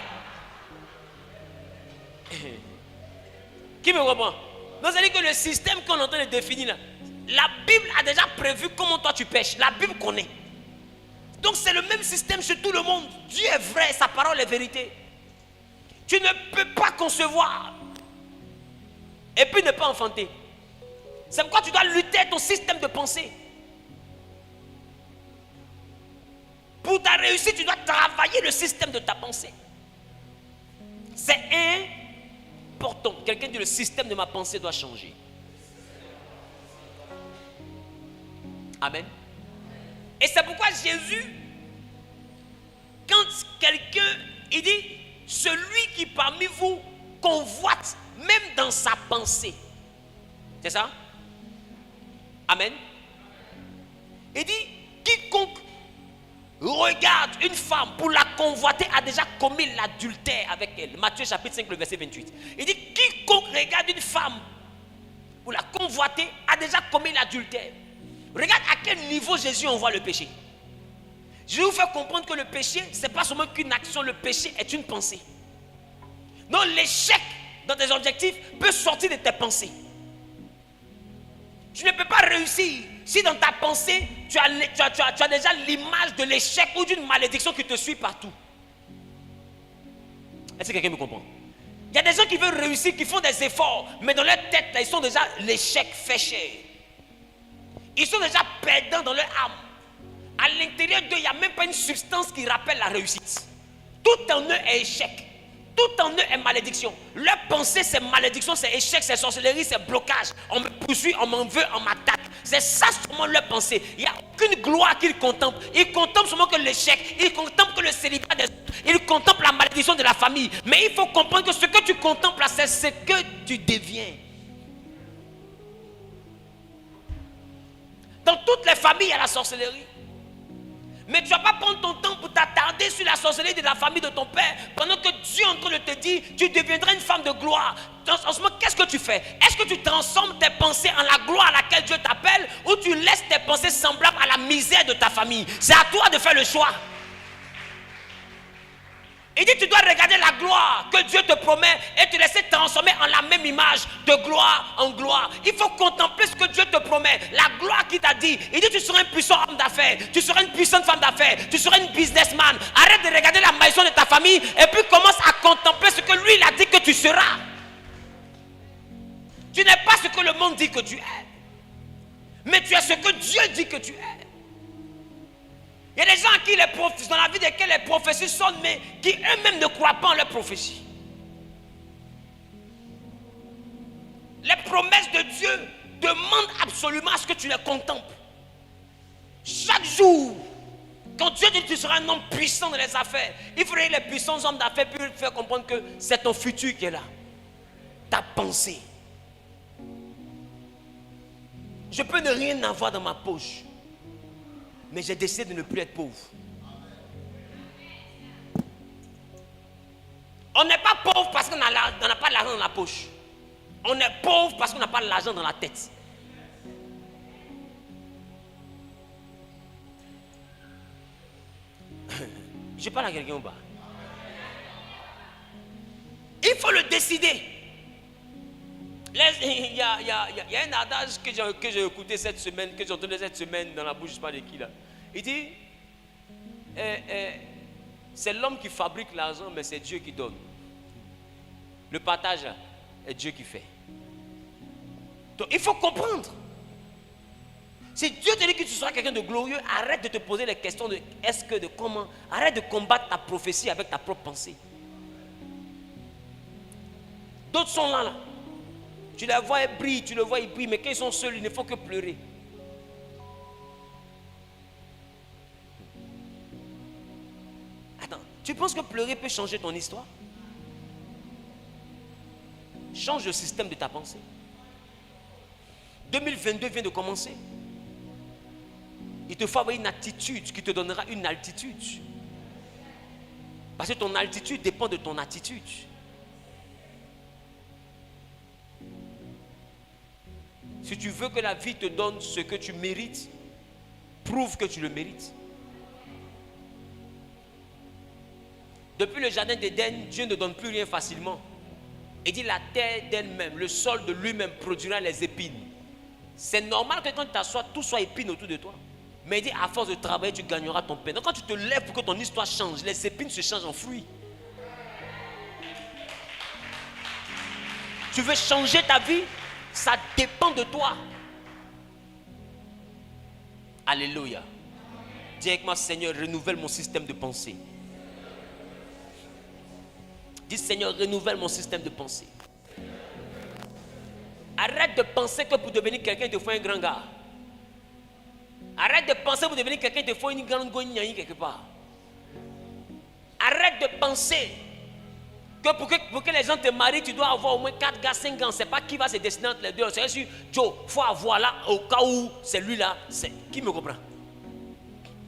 Qui me comprend? Donc c'est-à-dire que le système qu'on est en train de définir là, la Bible a déjà prévu comment toi tu pêches. La Bible connaît. Donc c'est le même système chez tout le monde. Dieu est vrai, sa parole est vérité. Tu ne peux pas concevoir et puis ne pas enfanter. C'est pourquoi tu dois lutter ton système de pensée. Pour ta réussite, tu dois travailler le système de ta pensée. C'est important. Quelqu'un dit le système de ma pensée doit changer. Amen. Et c'est pourquoi Jésus, quand quelqu'un, il dit, celui qui parmi vous convoite, même dans sa pensée. C'est ça? Amen. Il dit, quiconque regarde une femme pour la convoiter a déjà commis l'adultère avec elle. Matthieu chapitre 5, le verset 28. Il dit, quiconque regarde une femme pour la convoiter a déjà commis l'adultère. Regarde à quel niveau Jésus envoie le péché. Je vais vous faire comprendre que le péché, ce n'est pas seulement qu'une action, le péché est une pensée. Donc l'échec dans tes objectifs peut sortir de tes pensées. Tu ne peux pas réussir si dans ta pensée, tu as déjà l'image de l'échec ou d'une malédiction qui te suit partout. Est-ce que quelqu'un me comprend? Il y a des gens qui veulent réussir, qui font des efforts, mais dans leur tête, là, ils sont déjà l'échec fait cher. Ils sont déjà perdants dans leur âme. À l'intérieur d'eux, il n'y a même pas une substance qui rappelle la réussite. Tout en eux est échec. Tout en eux est malédiction. Leur pensée, c'est malédiction, c'est échec, c'est sorcellerie, c'est blocage. On me poursuit, on m'en veut, on m'attaque. C'est ça seulement leur pensée. Il n'y a aucune gloire qu'ils contemplent. Ils contemplent seulement que l'échec. Ils contemplent que le célibat des autres. Ils contemplent la malédiction de la famille. Mais il faut comprendre que ce que tu contemples, c'est ce que tu deviens. Dans toutes les familles, il y a la sorcellerie. Mais tu ne vas pas prendre ton temps pour t'attarder sur la sorcellerie de la famille de ton père pendant que Dieu est en train de te dire tu deviendras une femme de gloire. En ce moment, qu'est-ce que tu fais? Est-ce que tu transformes tes pensées en la gloire à laquelle Dieu t'appelle ou tu laisses tes pensées semblables à la misère de ta famille? C'est à toi de faire le choix. Il dit tu dois regarder la gloire que Dieu te promet et te laisser transformer en la même image de gloire en gloire. Il faut contempler ce que Dieu te promet. La gloire qu'il t'a dit. Il dit tu seras un puissant homme d'affaires. Tu seras une puissante femme d'affaires. Tu seras une businessman. Arrête de regarder la maison de ta famille et puis commence à contempler ce que lui il a dit que tu seras. Tu n'es pas ce que le monde dit que tu es. Mais tu es ce que Dieu dit que tu es. Il y a des gens à qui dans la vie desquels les prophéties sonnent, mais qui eux-mêmes ne croient pas en leurs prophéties. Les promesses de Dieu demandent absolument à ce que tu les contemples. Chaque jour, quand Dieu dit que tu seras un homme puissant dans les affaires, il faudrait que les puissants hommes d'affaires puissent te faire comprendre que c'est ton futur qui est là. Ta pensée. Je peux ne rien avoir dans ma poche. Mais j'ai décidé de ne plus être pauvre. On n'est pas pauvre parce qu'on n'a pas l'argent dans la poche. On est pauvre parce qu'on n'a pas l'argent dans la tête. Je parle à quelqu'un ou pas? Il faut le décider. Il y a un adage que j'ai écouté cette semaine, que j'ai entendu cette semaine dans la bouche, je ne sais pas de qui là. Il dit, c'est l'homme qui fabrique l'argent, mais c'est Dieu qui donne. Le partage est Dieu qui fait. Donc il faut comprendre. Si Dieu te dit que tu seras quelqu'un de glorieux, arrête de te poser les questions de est-ce que, de comment. Arrête de combattre ta prophétie avec ta propre pensée. D'autres sont là. Tu les vois, ils brillent, tu les vois, ils brillent, mais quand ils sont seuls, il ne faut que pleurer. Attends, tu penses que pleurer peut changer ton histoire? Change le système de ta pensée. 2022 vient de commencer. Il te faut avoir une attitude qui te donnera une altitude. Parce que ton altitude dépend de ton attitude. Si tu veux que la vie te donne ce que tu mérites, prouve que tu le mérites. Depuis le jardin d'Éden, Dieu ne donne plus rien facilement. Il dit la terre d'elle-même, le sol de lui-même produira les épines. C'est normal que quand tu t'assois, tout soit épine autour de toi. Mais il dit à force de travailler, tu gagneras ton pain. Donc quand tu te lèves pour que ton histoire change, les épines se changent en fruits. Tu veux changer ta vie? Ça dépend de toi. Alléluia. Dis avec moi, Seigneur, renouvelle mon système de pensée. Dis, Seigneur, renouvelle mon système de pensée. Arrête de penser que pour devenir quelqu'un, il te faut un grand gars. Arrête de penser que pour devenir quelqu'un, il te faut une grande gognani quelque part. Arrête de penser que pour que les gens te marient, tu dois avoir au moins 4 gars, 5 gars. C'est pas qui va se dessiner entre les deux. C'est sûr, Joe, il faut avoir là, au cas où c'est lui-là. Qui me comprend?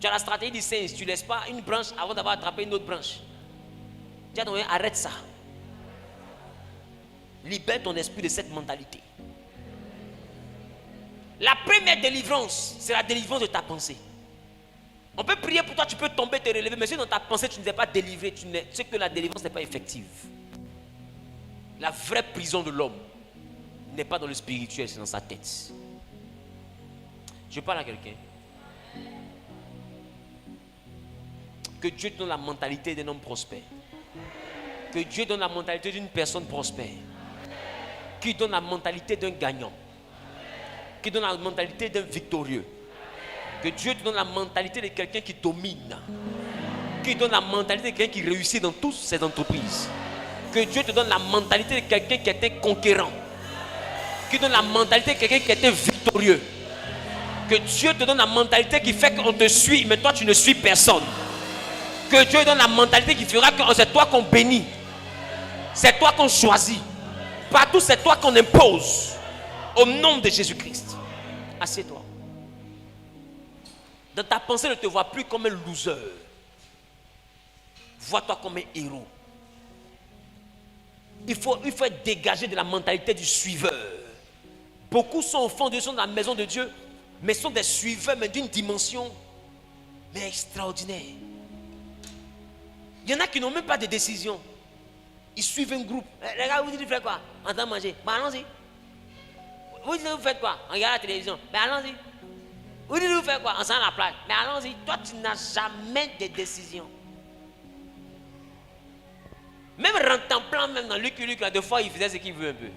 Tu as la stratégie du singe, tu ne laisses pas une branche avant d'avoir attrapé une autre branche. Dis à ton frère, arrête ça. Libère ton esprit de cette mentalité. La première délivrance, c'est la délivrance de ta pensée. On peut prier pour toi, tu peux tomber, te relever, mais si dans ta pensée tu ne t'es pas délivré, tu sais que la délivrance n'est pas effective. La vraie prison de l'homme n'est pas dans le spirituel, c'est dans sa tête. Je parle à quelqu'un. Que Dieu te donne la mentalité d'un homme prospère. Que Dieu donne la mentalité d'une personne prospère. Qui donne la mentalité d'un gagnant. Qui donne la mentalité d'un victorieux. Que Dieu te donne la mentalité de quelqu'un qui domine. Qui donne la mentalité de quelqu'un qui réussit dans toutes ses entreprises. Que Dieu te donne la mentalité de quelqu'un qui était conquérant. Qui donne la mentalité de quelqu'un qui était victorieux. Que Dieu te donne la mentalité qui fait qu'on te suit, mais toi tu ne suis personne. Que Dieu donne la mentalité qui fera que c'est toi qu'on bénit. C'est toi qu'on choisit. Partout c'est toi qu'on impose. Au nom de Jésus-Christ. Assieds-toi. Dans ta pensée, ne te vois plus comme un loser. Vois-toi comme un héros. Il faut être dégagé de la mentalité du suiveur. Beaucoup sont au fond de Dieu, sont dans la maison de Dieu, mais sont des suiveurs, mais d'une dimension mais extraordinaire. Il y en a qui n'ont même pas de décision. Ils suivent un groupe. Les gars, vous dites, vous faites quoi? En train de manger. Ben allons-y. Vous dites, vous faites quoi? On regarde la télévision. Ben allons-y. Vous dites, vous faites quoi? On s'en la plage. Mais allons-y. Toi, tu n'as jamais de décision. Même Rentemplant, même dans Lucky Luke, là, deux fois, il faisait ce qu'il veut un peu.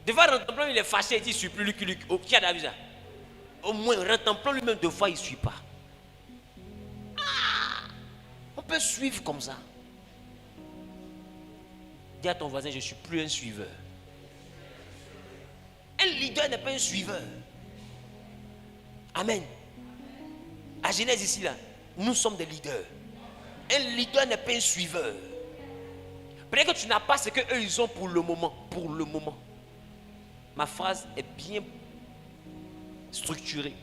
Des fois, Rentemplant, il est fâché, il dit, je ne suis plus Lucky Luke. Qui a vu ça? Au moins, Rentemplant lui-même, deux fois, il ne suit pas. Ah, on peut suivre comme ça. Dis à ton voisin, je ne suis plus un suiveur. Un leader n'est pas un suiveur. Amen. À Genèse ici, là, nous sommes des leaders. Un leader n'est pas un suiveur. Peut-être que tu n'as pas ce qu'eux ils ont pour le moment. Pour le moment. Ma phrase est bien structurée.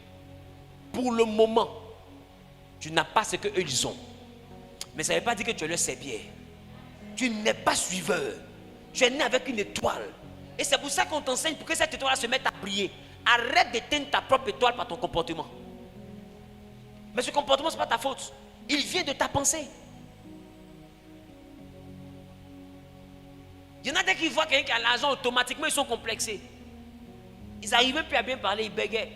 Pour le moment, tu n'as pas ce qu'eux ils ont. Mais ça ne veut pas dire que tu es le sébière. Tu n'es pas suiveur. Tu es né avec une étoile. Et c'est pour ça qu'on t'enseigne pour que cette étoile se mette à briller. Arrête d'éteindre ta propre étoile par ton comportement. Mais ce comportement, ce n'est pas ta faute. Il vient de ta pensée. Il y en a dès qu'ils voient quelqu'un qui a l'argent, automatiquement ils sont complexés. Ils n'arrivent plus à bien parler, ils bégaient.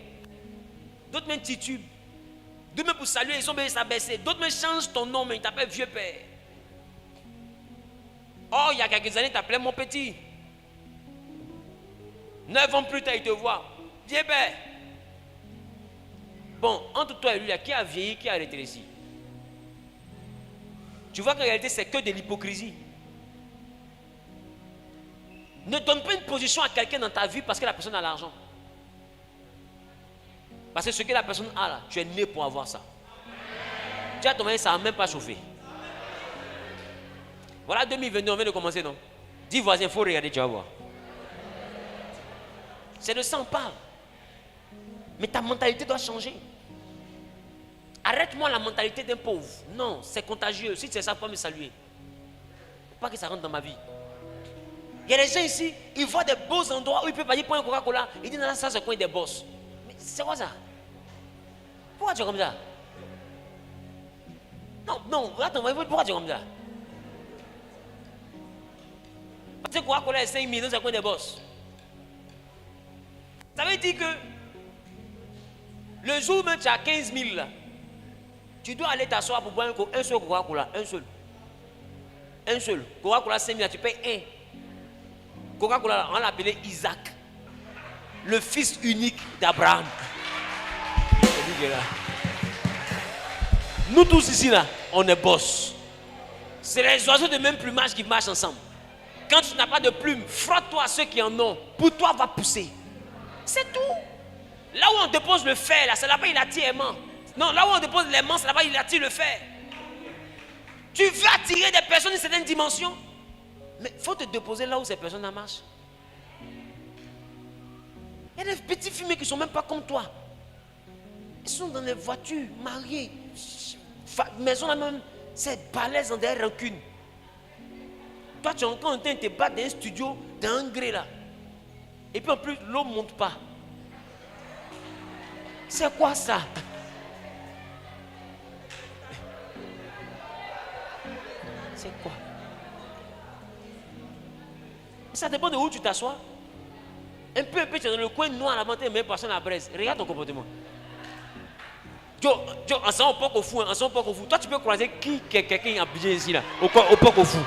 D'autres même titubent. D'autres même pour saluer, ils sont bien s'abaisser. D'autres même changent ton nom, mais ils t'appellent vieux père. Oh, il y a quelques années, tu appelais mon petit. 9 ans plus tard, il te voit. Viens, ben. Bon, entre toi et lui, qui a vieilli, qui a rétréci? Tu vois qu'en réalité, c'est que de l'hypocrisie. Ne donne pas une position à quelqu'un dans ta vie parce que la personne a l'argent. Parce que ce que la personne a là, tu es né pour avoir ça. Tu as ton mari, ça n'a même pas chauffé. Voilà 2022, on vient de commencer, non? Dis voisin, il faut regarder, tu vas voir. C'est de ça on parle. Mais ta mentalité doit changer. Arrête-moi la mentalité d'un pauvre. Non, c'est contagieux. Si c'est ça, faut me saluer. Pas que ça rentre dans ma vie. Il y a des gens ici, ils voient des beaux endroits où ils peuvent pas dire pour un Coca-Cola. Ils disent non, ça c'est le coin des boss. Mais c'est quoi ça? Pourquoi tu es comme ça? Non, attends, pourquoi tu es comme ça? Parce que Coca-Cola est 5 000, c'est le coin des boss. Ça veut dire que le jour où tu as 15 000 là, tu dois aller t'asseoir pour boire un seul Coca-Cola, un seul. Un seul. Coca-Cola 5 000, tu payes un. Coca-Cola, on l'a appelé Isaac, le fils unique d'Abraham. Nous tous ici là, on est boss. C'est les oiseaux de même plumage qui marchent ensemble. Quand tu n'as pas de plumes, frotte-toi à ceux qui en ont. Pour toi, va pousser. C'est tout. Là où on dépose le fer, là, c'est là-bas il attire aimant. Non, là où on dépose l'aimant, c'est là-bas il attire le fer. Tu veux attirer des personnes d'une certaine dimension, mais il faut te déposer là où ces personnes marchent. Il y a des petits fumés qui ne sont même pas comme toi. Ils sont dans des voitures, mariés, maison là même, c'est balèze dans des rancunes. Toi, tu es encore en train de te battre dans un studio, dans un gré là. Et puis en plus, l'eau ne monte pas. C'est quoi ça? C'est quoi? Ça dépend de où tu t'assois. Un peu, tu es dans le coin noir, la montée, mais personne à la braise. Regarde ton comportement. Ensemble, on peut au fou, ensemble, on peut au fou. Toi, tu peux croiser quelqu'un a budget ici, là, au poc au fou.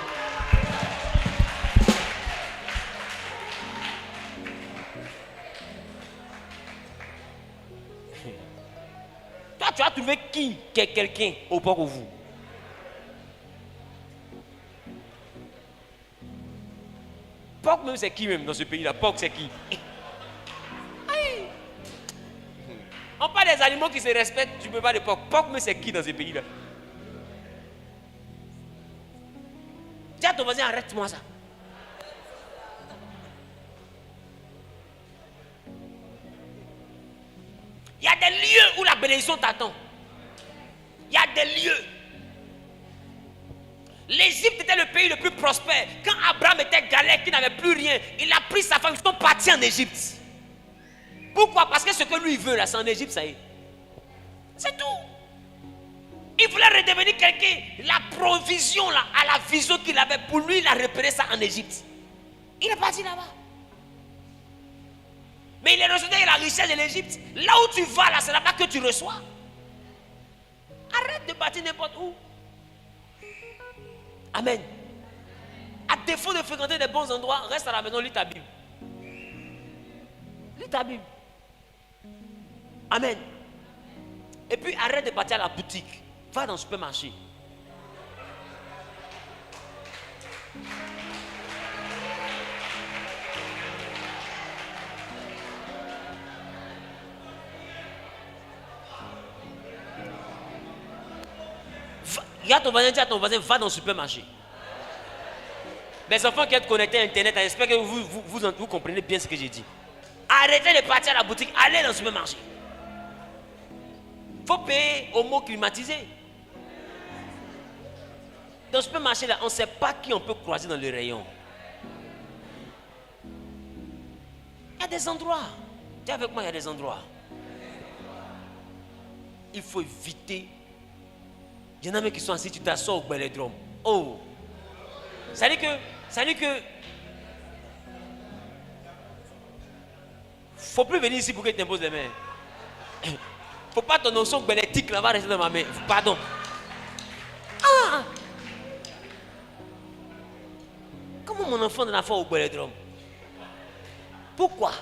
Toi, tu as trouvé qui quelqu'un au poc au fou? Poc même, c'est qui même dans ce pays-là? Poc, c'est qui? On parle des animaux qui se respectent, tu ne peux pas de Poc. Poc, mais c'est qui dans ce pays-là? Dis à ton voisin, arrête-moi ça. Il y a des lieux où la bénédiction t'attend. Il y a des lieux. L'Égypte était le pays le plus prospère. Quand Abraham était galère, qu'il n'avait plus rien, il a pris sa femme, ils sont partis en Égypte. Pourquoi? Parce que ce que lui veut là, c'est en Égypte, ça y est. C'est tout. Il voulait redevenir quelqu'un. La provision là, à la vision qu'il avait pour lui, il a repéré ça en Égypte. Il est parti là-bas. Mais il est reçu la richesse de l'Égypte. Là où tu vas là, c'est là-bas que tu reçois. Arrête de partir n'importe où. Amen. À défaut de fréquenter des bons endroits, reste à la maison, lis ta Bible. Lis ta Bible. Amen. Et puis arrête de partir à la boutique. Va dans le supermarché. Il y a ton voisin, dis à ton voisin, va dans le supermarché. Mes enfants qui êtes connectés à Internet, j'espère que vous comprenez bien ce que j'ai dit. Arrêtez de partir à la boutique, allez dans le supermarché. Il faut payer au mot climatisé. Dans le supermarché, là, on ne sait pas qui on peut croiser dans le rayon. Il y a des endroits. Dis avec moi, il y a des endroits. Il faut éviter. Il y en a même qui sont assis, tu t'assois au Belledrome. Oh! Ça dit que. Faut plus venir ici pour que tu t'imposes les mains. Faut pas ton notion bénétique là va rester dans ma main. Pardon. Ah! mon enfant dans la foi au Bélodrome. Pourquoi?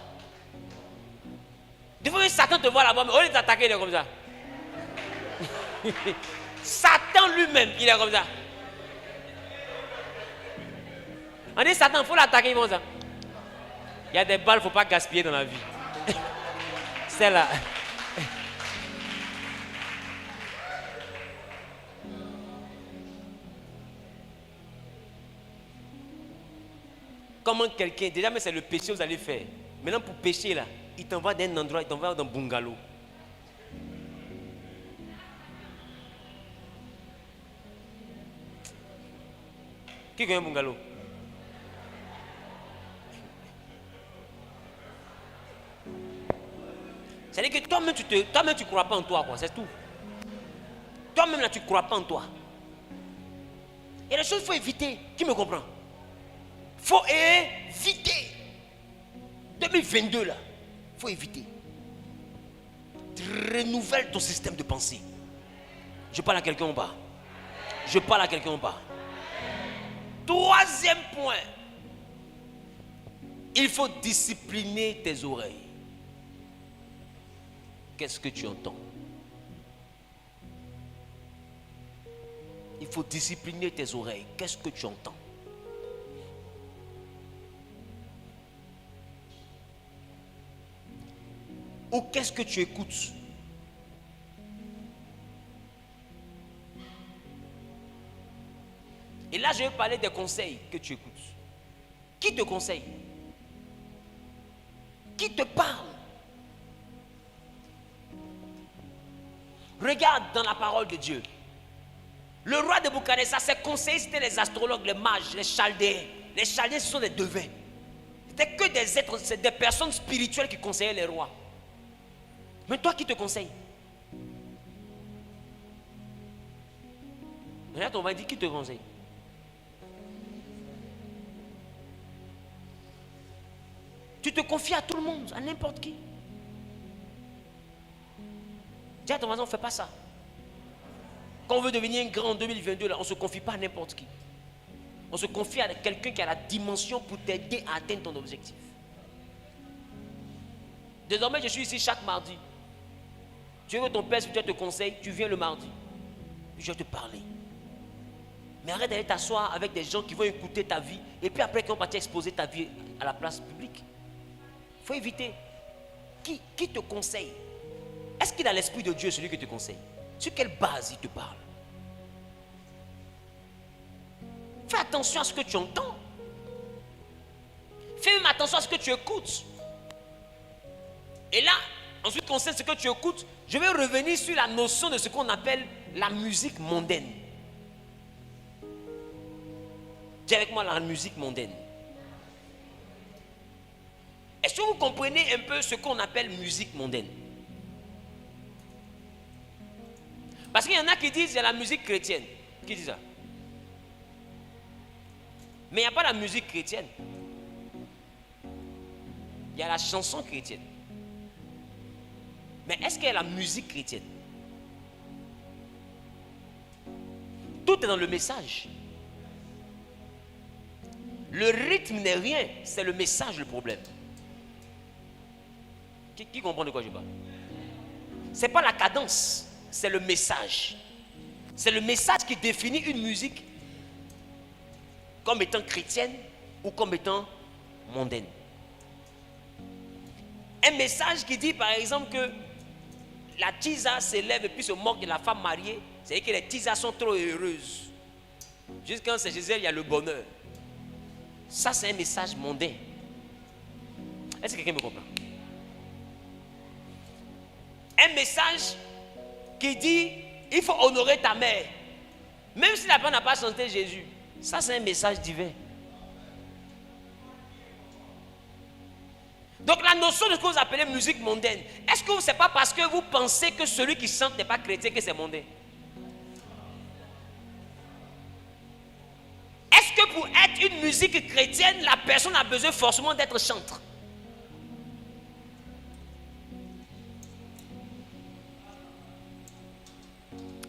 Des fois, Satan te voit là-bas, mais au lieu de t'attaquer, il est comme ça. Satan lui-même, il est comme ça. On dit Satan, il faut l'attaquer comme ça. Il y a des balles, il ne faut pas gaspiller dans la vie. C'est là. Comment quelqu'un, déjà mais c'est le péché que vous allez faire. Maintenant pour pécher là, il t'envoie d'un endroit, il t'envoie dans un bungalow. Qui connaît un bungalow? C'est-à-dire que toi-même tu ne crois pas en toi, quoi, c'est tout. Toi-même là tu ne crois pas en toi. Il y a des choses qu'il faut éviter. Qui me comprend? Il faut éviter. 2022 là, il faut éviter. Renouvelle ton système de pensée. Je parle à quelqu'un en bas. Je parle à quelqu'un en bas. Troisième point. Il faut discipliner tes oreilles. Qu'est-ce que tu entends? Il faut discipliner tes oreilles. Qu'est-ce que tu entends? Ou qu'est-ce que tu écoutes? Et là, je vais parler des conseils que tu écoutes. Qui te conseille? Qui te parle? Regarde dans la parole de Dieu. Le roi de Nebuchadnezzar, ses conseillers, c'était les astrologues, les mages, les chaldéens. Les chaldéens, ce sont des devins. C'était que des êtres, c'est des personnes spirituelles qui conseillaient les rois. Mais toi, qui te conseille? Regarde, on va dire qui te conseille. Tu te confies à tout le monde, à n'importe qui. Dis à ton voisin, on ne fait pas ça. Quand on veut devenir grand en 2022, là, on ne se confie pas à n'importe qui. On se confie à quelqu'un qui a la dimension pour t'aider à atteindre ton objectif. Désormais, je suis ici chaque mardi. Tu veux que ton père spirituel te conseille, tu viens le mardi. Puis je vais te parler. Mais arrête d'aller t'asseoir avec des gens qui vont écouter ta vie et puis après qui vont partir exposer ta vie à la place publique. Il faut éviter. Qui te conseille? Est-ce qu'il a l'esprit de Dieu, celui qui te conseille? Sur quelle base il te parle? Fais attention à ce que tu entends. Fais même attention à ce que tu écoutes. Et là, ensuite, concernant ce que tu écoutes, je vais revenir sur la notion de ce qu'on appelle la musique mondaine. Dis avec moi la musique mondaine. Est-ce que vous comprenez un peu ce qu'on appelle musique mondaine? Parce qu'il y en a qui disent qu'il y a la musique chrétienne. Qui dit ça? Mais il n'y a pas la musique chrétienne. Il y a la chanson chrétienne. Mais est-ce qu'il y a la musique chrétienne? Tout est dans le message. Le rythme n'est rien, c'est le message le problème. Qui comprend de quoi je parle? Ce n'est pas la cadence, c'est le message. C'est le message qui définit une musique comme étant chrétienne ou comme étant mondaine. Un message qui dit par exemple que la tisa s'élève et puis se moque de la femme mariée, c'est-à-dire que les tisas sont trop heureuses. Jusqu'à c'est Gisèle, il y a le bonheur. Ça, c'est un message mondain. Est-ce que quelqu'un me comprend? Un message qui dit il faut honorer ta mère. Même si la femme n'a pas chanté Jésus. Ça, c'est un message divin. Donc, la notion de ce que vous appelez musique mondaine, est-ce que ce n'est pas parce que vous pensez que celui qui chante n'est pas chrétien que c'est mondain? Est-ce que pour être une musique chrétienne, la personne a besoin forcément d'être chantre?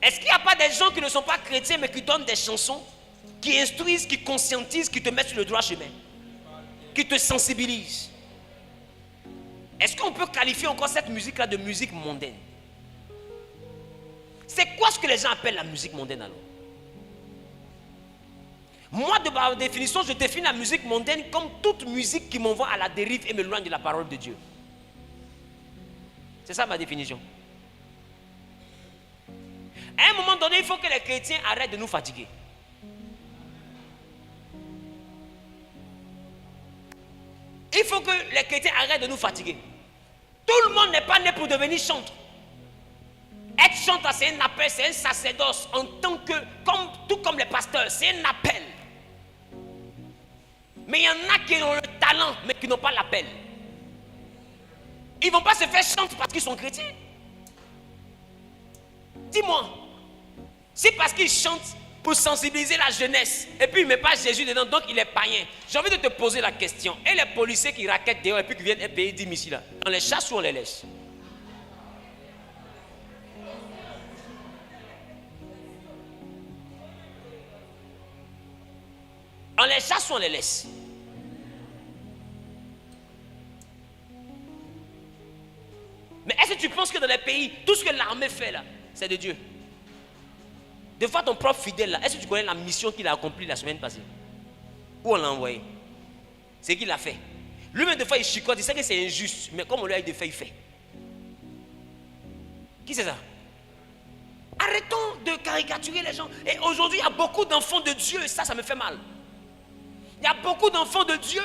Est-ce qu'il n'y a pas des gens qui ne sont pas chrétiens mais qui donnent des chansons? qui instruisent, qui conscientisent, qui te mettent sur le droit chemin, qui te sensibilisent. Est-ce qu'on peut qualifier encore cette musique-là de musique mondaine? C'est quoi ce que les gens appellent la musique mondaine alors? Moi, de ma définition, je définis la musique mondaine comme toute musique qui m'envoie à la dérive et me loin de la parole de Dieu. C'est ça ma définition. À un moment donné, il faut que les chrétiens arrêtent de nous fatiguer. Il faut que les chrétiens arrêtent de nous fatiguer. Tout le monde n'est pas né pour devenir chanteur. Être chanteur, c'est un appel, c'est un sacerdoce en tant que, tout comme les pasteurs, c'est un appel. Mais il y en a qui ont le talent, mais qui n'ont pas l'appel. Ils ne vont pas se faire chanter parce qu'ils sont chrétiens. Dis-moi, c'est parce qu'ils chantent pour sensibiliser la jeunesse, et puis il ne met pas Jésus dedans, donc il est païen. J'ai envie de te poser la question. Et les policiers qui raquettent dehors et puis qui viennent payer 10 000 ici là, on les chasse ou on les laisse? On les chasse ou on les laisse? Mais est-ce que tu penses que dans les pays, tout ce que l'armée fait là, c'est de Dieu? Des fois, ton propre fidèle là, est-ce que tu connais la mission qu'il a accomplie la semaine passée? Où on l'a envoyé? C'est qu'il a fait. Lui-même, des fois, il chicote, il sait que c'est injuste, mais comme on lui a dit de faire, il fait. Qui c'est ça? Arrêtons de caricaturer les gens. Et aujourd'hui, il y a beaucoup d'enfants de Dieu, et ça me fait mal. Il y a beaucoup d'enfants de Dieu,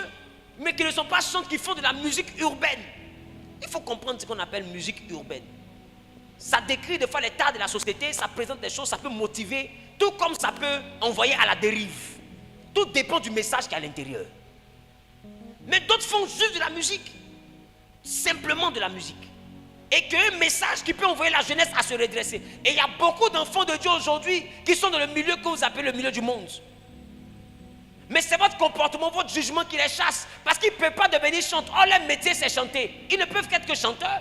mais qui ne sont pas chanteurs, qui font de la musique urbaine. Il faut comprendre ce qu'on appelle musique urbaine. Ça décrit des fois l'état de la société, ça présente des choses, ça peut motiver, tout comme ça peut envoyer à la dérive. Tout dépend du message qu'il y a à l'intérieur. Mais d'autres font juste de la musique. Simplement de la musique. Et qu'un message qui peut envoyer la jeunesse à se redresser. Et il y a beaucoup d'enfants de Dieu aujourd'hui qui sont dans le milieu que vous appelez le milieu du monde. Mais c'est votre comportement, votre jugement qui les chasse. Parce qu'ils ne peuvent pas devenir chanteurs. Oh, leur métier c'est chanter. Ils ne peuvent qu'être que chanteurs.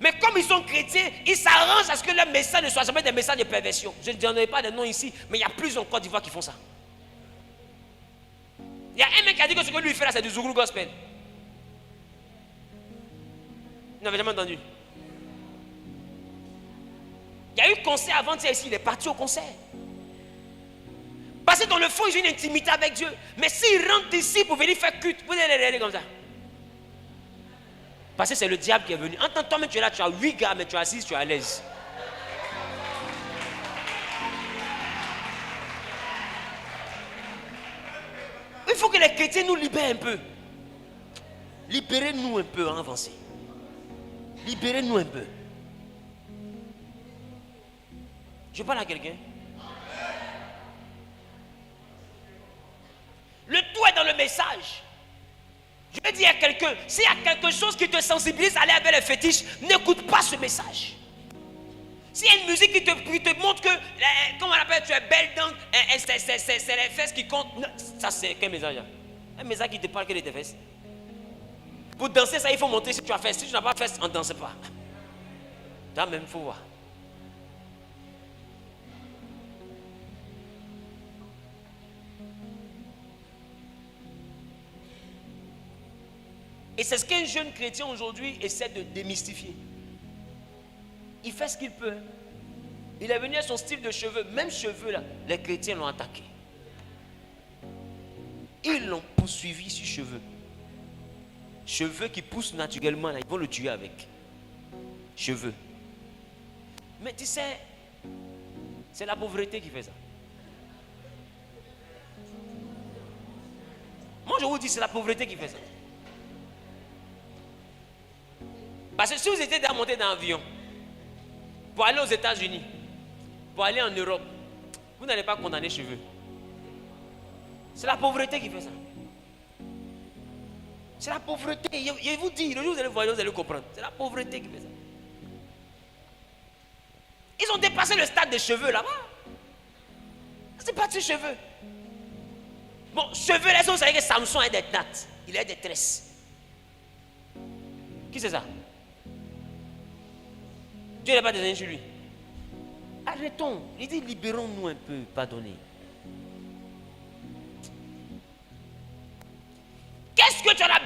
Mais comme ils sont chrétiens, ils s'arrangent à ce que leur message ne soit jamais des messages de perversion. Je ne donnerai pas de nom ici, mais il y a plus en Côte d'Ivoire qui font ça. Il y a un mec qui a dit que ce que lui fait là, c'est du Zouglou Gospel. Vous n'avez jamais entendu? Il y a eu concert avant-hier ici, il est parti au concert. Parce que dans le fond, ils ont une intimité avec Dieu. Mais s'ils rentrent ici pour venir faire culte, vous allez les regarder comme ça. Parce que c'est le diable qui est venu. En tant que toi-même, tu es là, tu as 8 gars, mais tu es assis, tu es à l'aise. Il faut que les chrétiens nous libèrent un peu. Libérez-nous un peu, avancez. Libérez-nous un peu. Je parle à quelqu'un. Le tout est dans le message. Je vais dire à quelqu'un, s'il y a quelque chose qui te sensibilise à aller avec les fétiches, n'écoute pas ce message. S'il y a une musique qui te montre que, comment on appelle, tu es belle donc, c'est les fesses qui comptent. Non, ça c'est quel message? Un message qui te parle que de tes fesses. Pour danser ça, il faut montrer si tu as fesses. Si tu n'as pas fesses, on ne danse pas. Toi-même, il faut voir. Et c'est ce qu'un jeune chrétien aujourd'hui essaie de démystifier. Il fait ce qu'il peut. Il est venu à son style de cheveux. Même cheveux là, les chrétiens l'ont attaqué. Ils l'ont poursuivi sur cheveux. Cheveux qui poussent naturellement là, ils vont le tuer avec. Cheveux. Mais tu sais, c'est la pauvreté qui fait ça. Moi je vous dis, c'est la pauvreté qui fait ça. Parce que si vous étiez monté dans l'avion pour aller aux États-Unis, pour aller en Europe, vous n'allez pas condamner cheveux. C'est la pauvreté qui fait ça. C'est la pauvreté. Je vous dis, le jour où vous allez voir, vous allez comprendre. C'est la pauvreté qui fait ça. Ils ont dépassé le stade des cheveux là-bas. C'est pas des cheveux. Bon, cheveux, là, vous savez que Samson a des nattes. Il a des tresses. Qui c'est ça? Dieu n'est pas désigné chez lui. Arrêtons. Il dit libérons-nous un peu, pardonnez.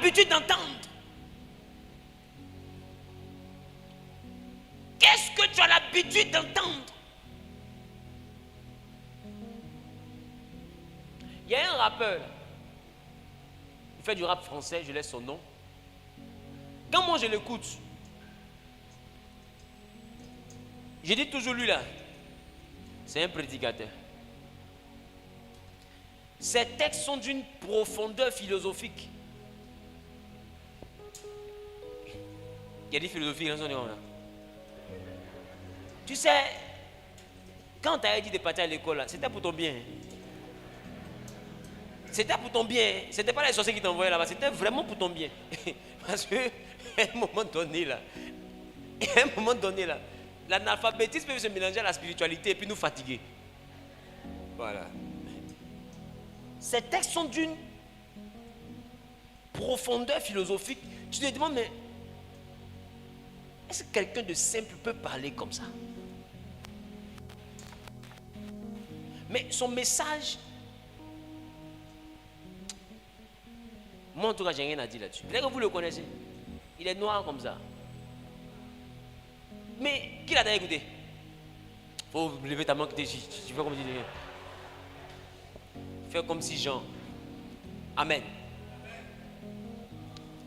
l'habitude d'entendre? Qu'est-ce que tu as l'habitude d'entendre? Il y a un rappeur, il fait du rap français, je laisse son nom. Quand moi je l'écoute, je dis toujours lui là, c'est un prédicateur. Ces textes sont d'une profondeur philosophique. Il y a des philosophies dans son nom là. Tu sais, quand tu as dit de partir à l'école là, c'était pour ton bien. C'était pour ton bien. C'était pas les sorciers qui t'envoyaient là-bas, c'était vraiment pour ton bien. Parce que, à un moment donné là, l'analphabétisme peut se mélanger à la spiritualité et puis nous fatiguer. Voilà. Ces textes sont d'une profondeur philosophique. Tu te demandes, mais est-ce que quelqu'un de simple peut parler comme ça? Mais son message, moi en tout cas, j'ai rien à dire là-dessus. Peut-être que vous le connaissez. Il est noir comme ça. Mais qui l'a écouté? Il faut lever ta main que tu fais comme si. Fais comme si Jean. Amen.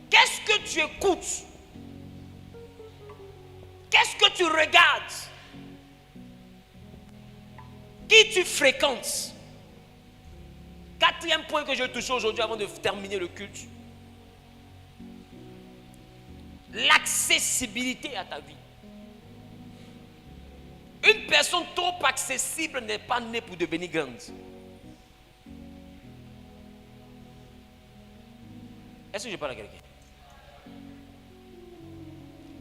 Qu'est-ce que tu écoutes? Qu'est-ce que tu regardes? Qui tu fréquentes? Quatrième point que je vais toucher aujourd'hui avant de terminer le culte. L'accessibilité à ta vie. Une personne trop accessible n'est pas née pour devenir grande. Est-ce que je parle à quelqu'un? Il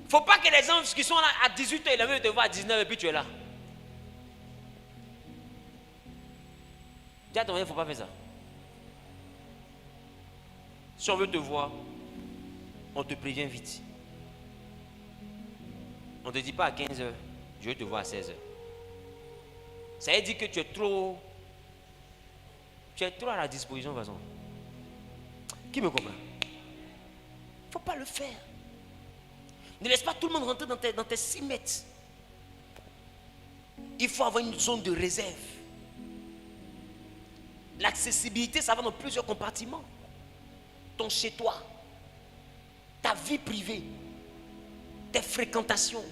ne faut pas que les gens qui sont là à 18 ans, ils veulent te voir à 19 et puis tu es là. Dis à ton il ne faut pas faire ça. Si on veut te voir, on te prévient vite. On ne te dit pas à 15 heures, je vais te voir à 16 heures. Ça veut dire que tu es trop à la disposition de toute façon. Qui me comprend? Il ne faut pas le faire. Ne laisse pas tout le monde rentrer dans tes 6 mètres. Il faut avoir une zone de réserve. L'accessibilité, ça va dans plusieurs compartiments. Ton chez-toi, ta vie privée, tes fréquentations,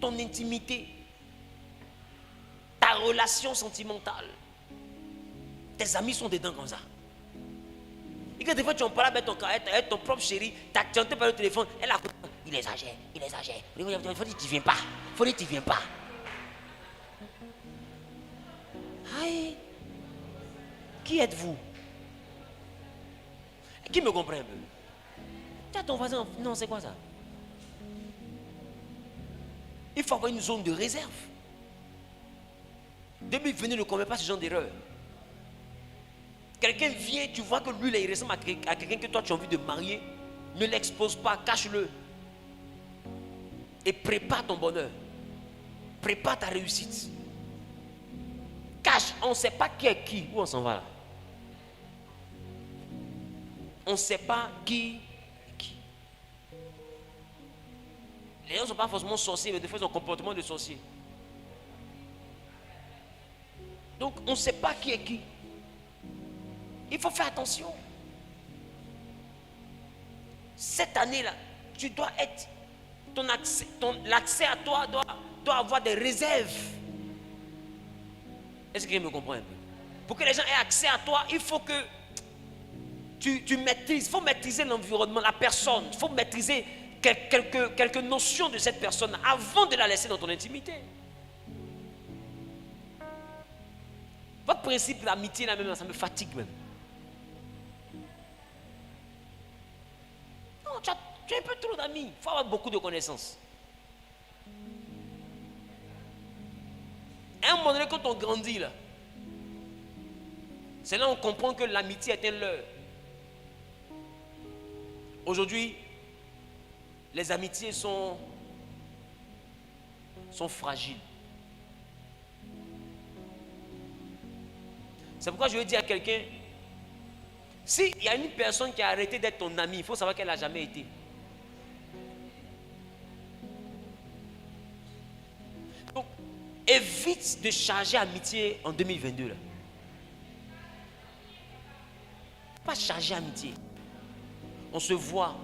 ton intimité, ta relation sentimentale. Tes amis sont dedans comme ça. Et que des fois tu en parles avec ton propre chéri, tu as chanté par le téléphone, elle a il exagère. Il faut dire que tu ne viens pas. Il faut dire que tu ne viens pas. Aïe. Qui êtes-vous? Qui me comprend un peu? Tu as ton voisin, non, c'est quoi ça? Il faut avoir une zone de réserve. Depuis que ne commet pas ce genre d'erreur. Quelqu'un vient, tu vois que lui, il ressemble à quelqu'un que toi tu as envie de marier. Ne l'expose pas, cache-le. Et prépare ton bonheur. Prépare ta réussite. Cache, on ne sait pas qui est qui. Où on s'en va là? On ne sait pas qui est qui. Les gens ne sont pas forcément sorciers, mais des fois ils ont un comportement de sorcier. Donc on ne sait pas qui est qui. Il faut faire attention. Cette année-là, tu dois être, l'accès à toi doit avoir des réserves. Est-ce que quelqu'un me comprend un peu? Pour que les gens aient accès à toi, il faut que tu maîtrises. Il faut maîtriser l'environnement, la personne. Il faut maîtriser quelques notions de cette personne avant de la laisser dans ton intimité. Votre principe d'amitié là même, ça me fatigue même. Non, tu as un peu trop d'amis. Il faut avoir beaucoup de connaissances. À un moment donné, quand on grandit là, c'est là qu'on comprend que l'amitié est un leurre. Aujourd'hui, les amitiés sont fragiles. C'est pourquoi je veux dire à quelqu'un, S'il y a une personne qui a arrêté d'être ton ami, il faut savoir qu'elle n'a jamais été. Donc, évite de charger amitié en 2022. Là. Pas charger amitié. On se voit,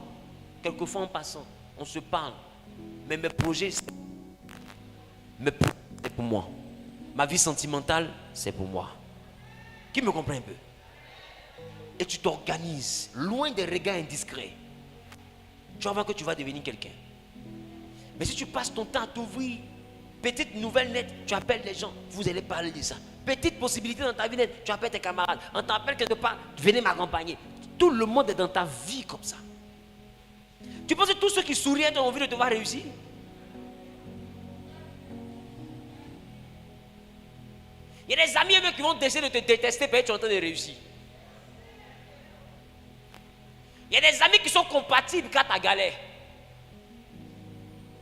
quelquefois en passant, on se parle. Mais mes projets, c'est pour moi. Ma vie sentimentale, c'est pour moi. Qui me comprend un peu? Et tu t'organises, loin des regards indiscrets. Tu vas voir que tu vas devenir quelqu'un. Mais si tu passes ton temps à t'ouvrir, petite nouvelle nette, tu appelles les gens, vous allez parler de ça. Petite possibilité dans ta vie nette, tu appelles tes camarades. On t'appelle quelque part, venez m'accompagner. Tout le monde est dans ta vie comme ça. Tu penses que tous ceux qui sourient ont envie de te voir réussir? Il y a des amis qui vont décider de te détester parce que tu es en train de réussir. Il y a des amis qui sont compatibles quand tu as galère.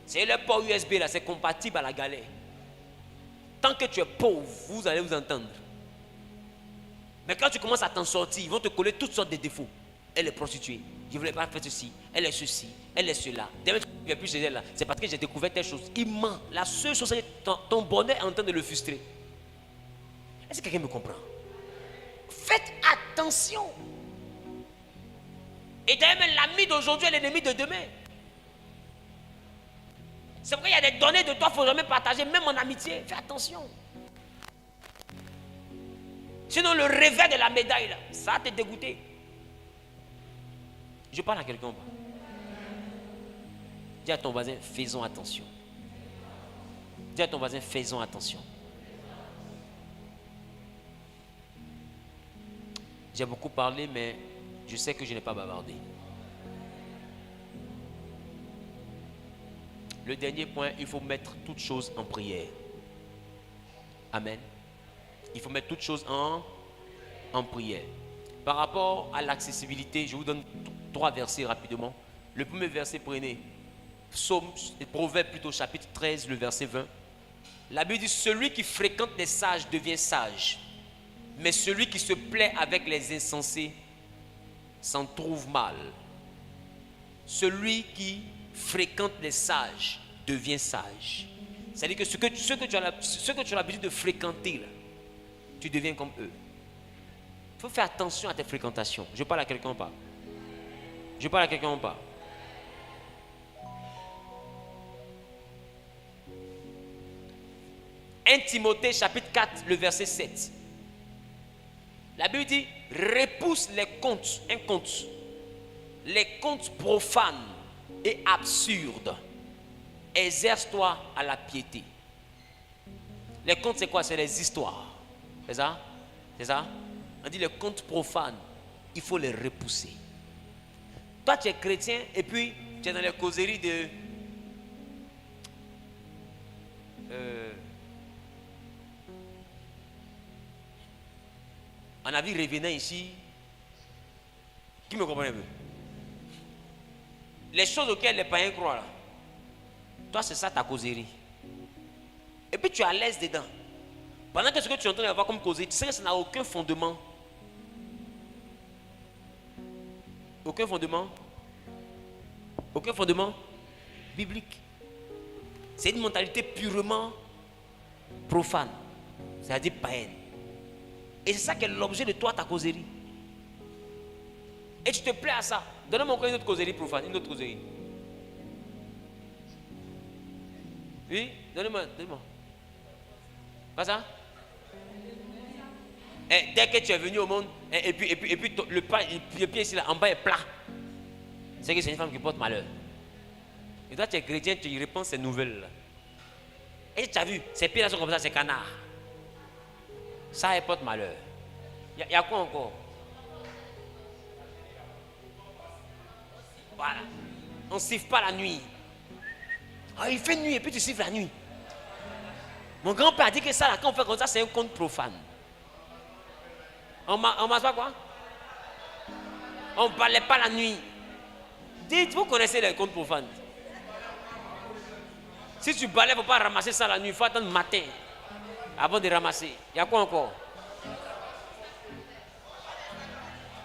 C'est le port USB là, c'est compatible à la galère. Tant que tu es pauvre, vous allez vous entendre. Mais quand tu commences à t'en sortir, ils vont te coller toutes sortes de défauts. Elle est prostituée, je ne voulais pas faire ceci, elle est ceci, elle est cela. Demain tu ne viens plus chez elle là, c'est parce que j'ai découvert telle chose. Il ment. La seule chose, c'est que ton bonheur est en train de le frustrer. Est-ce que quelqu'un me comprend? Faites attention. Et d'ailleurs, même l'ami d'aujourd'hui est l'ennemi de demain. C'est pourquoi il y a des données de toi qu'il ne faut jamais partager, même en amitié. Fais attention. Sinon, le revers de la médaille, là, ça va te dégoûter. Je parle à quelqu'un ou pas? Dis à ton voisin, faisons attention. Dis à ton voisin, faisons attention. J'ai beaucoup parlé, mais je sais que je n'ai pas bavardé. Le dernier point, il faut mettre toutes choses en prière. Amen. Il faut mettre toutes choses en prière. Par rapport à l'accessibilité, je vous donne 3 versets rapidement. Le premier verset, prenez Proverbe plutôt, chapitre 13, le verset 20. La Bible dit, celui qui fréquente les sages devient sage. Mais celui qui se plaît avec les insensés s'en trouve mal. Celui qui fréquente les sages devient sage. C'est-à-dire que ce que tu as l'habitude de fréquenter, là, tu deviens comme eux. Il faut faire attention à tes fréquentations. Je parle à quelqu'un ou pas? Je parle à quelqu'un ou pas? « 1 Timothée chapitre 4, le verset 7. La Bible dit, repousse les contes, les contes profanes et absurdes. Exerce-toi à la piété. Les contes, c'est quoi? C'est les histoires. C'est ça? C'est ça? On dit les contes profanes, il faut les repousser. Toi, tu es chrétien et puis tu es dans les causeries de... On a vu revenant ici. Qui me comprend un peu? Les choses auxquelles les païens croient là. Toi, c'est ça ta causerie. Et puis tu es à l'aise dedans. Pendant que ce que tu es en train d'avoir comme causerie, tu sais que ça n'a aucun fondement. Aucun fondement. Aucun fondement biblique. C'est une mentalité purement profane. C'est-à-dire païenne. Et c'est ça qui est l'objet de toi, ta causerie. Et tu te plais à ça. Donne-moi encore une autre causerie profane, une autre causerie. Oui, donne-moi. Pas ça? Et dès que tu es venu au monde, et puis le pied ici, là, en bas est plat. C'est que c'est une femme qui porte malheur. Et toi, tu es chrétien, tu y réponds ces nouvelles-là. Et tu as vu, ces pieds-là sont comme ça, c'est canard. Ça, elle porte malheur. Il y a quoi encore? Voilà. On ne siffle pas la nuit. Ah, il fait nuit et puis tu siffles la nuit. Mon grand-père a dit que ça, là, quand on fait comme ça, c'est un conte profane. On marche pas quoi? On ne parlait pas la nuit. Dites, vous connaissez les contes profanes. Si tu balais, il ne faut pas ramasser ça la nuit. Il faut attendre le matin avant de ramasser. Il y a quoi encore?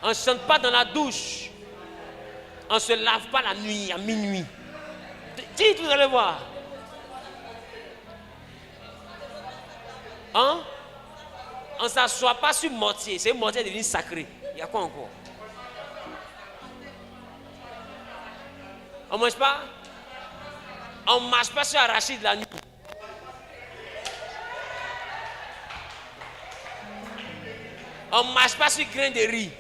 On ne chante pas dans la douche. On ne se lave pas la nuit, à minuit. Dites, vous allez voir. Hein? On ne s'assoit pas sur mortier. C'est un mortier devenu sacré. Il y a quoi encore? On ne mange pas? On ne marche pas sur arachide la nuit. On ne marche pas sur grain de riz.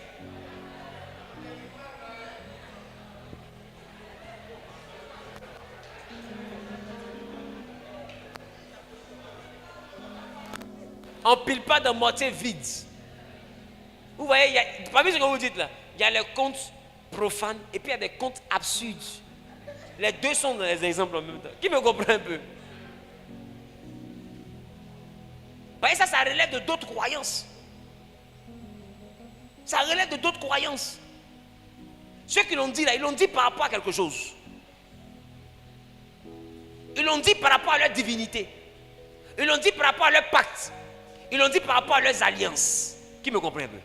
On ne pile pas de mortier vide. Vous voyez, parmi ce que vous dites là, il y a les contes profanes et puis il y a des contes absurdes. Les deux sont dans les exemples en même temps. Qui me comprend un peu? Vous voyez, ça relève de d'autres croyances. Ça relève de d'autres croyances. Ceux qui l'ont dit là, ils l'ont dit par rapport à quelque chose. Ils l'ont dit par rapport à leur divinité. Ils l'ont dit par rapport à leur pacte. Ils l'ont dit par rapport à leurs alliances. Qui me comprend un peu?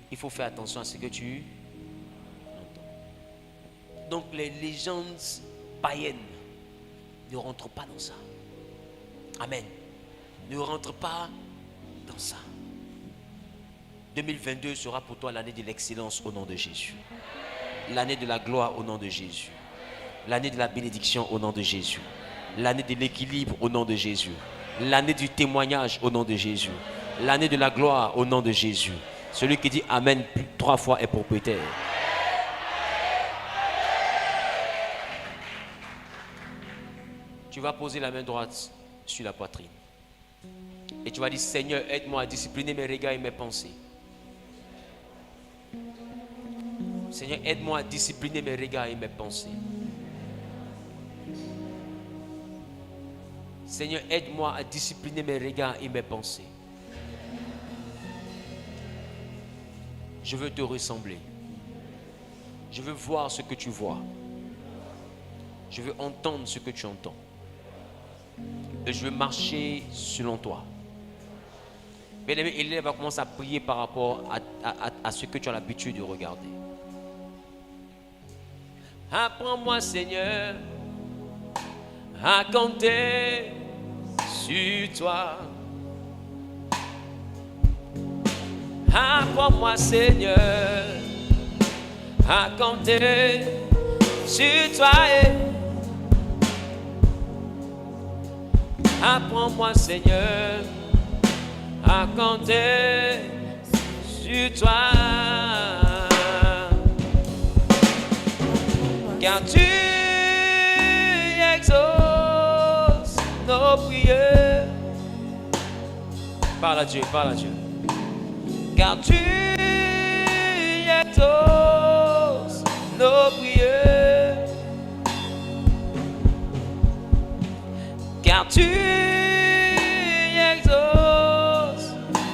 Il faut faire attention à ce que tu entends. Donc les légendes païennes ne rentrent pas dans ça. Amen. Ne rentrent pas dans ça. 2022 sera pour toi l'année de l'excellence au nom de Jésus. L'année de la gloire au nom de Jésus. L'année de la bénédiction au nom de Jésus. L'année de l'équilibre au nom de Jésus. L'année du témoignage au nom de Jésus. L'année de la gloire au nom de Jésus. Celui qui dit Amen 3 fois est propriétaire. Tu vas poser la main droite sur la poitrine. Et tu vas dire Seigneur, aide-moi à discipliner mes regards et mes pensées. Seigneur, aide-moi à discipliner mes regards et mes pensées. Seigneur, aide-moi à discipliner mes regards et mes pensées. Je veux te ressembler. Je veux voir ce que tu vois. Je veux entendre ce que tu entends. Et je veux marcher selon toi. Bien-aimé, Hélène va commencer à prier par rapport à ce que tu as l'habitude de regarder. Apprends-moi, Seigneur, à compter sur toi. Apprends-moi, Seigneur, à compter sur toi. Apprends-moi, Seigneur, à compter sur toi. Car tu exauces nos prières. Parle à Dieu, parle à Dieu. Car tu exauces nos prières. Car tu exauces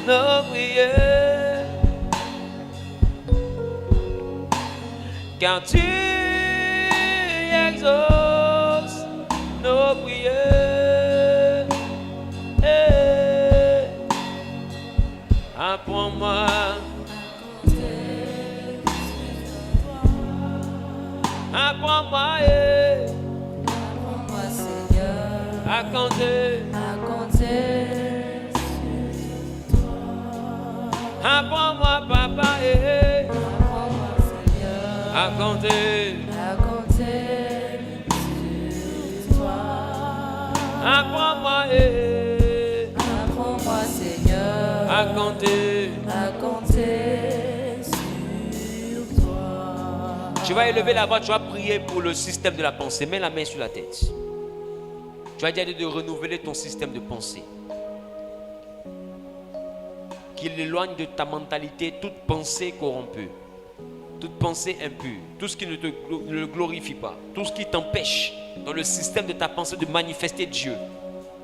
nos prières. Car tu exauces nos prières. Hey. Apprends-moi. Apprends-moi, Apprends-moi, Seigneur, à compter sur toi. Apprends-moi, papa, Apprends-moi, Seigneur, à compter sur toi. Apprends-moi, Apprends-moi, Seigneur, à compter sur toi. Tu vas élever la voix, tu vas prier pour le système de la pensée. Mets la main sur la tête. Tu vas dire de renouveler ton système de pensée. Qu'il éloigne de ta mentalité toute pensée corrompue, toute pensée impure, tout ce qui ne le glorifie pas, tout ce qui t'empêche dans le système de ta pensée de manifester Dieu.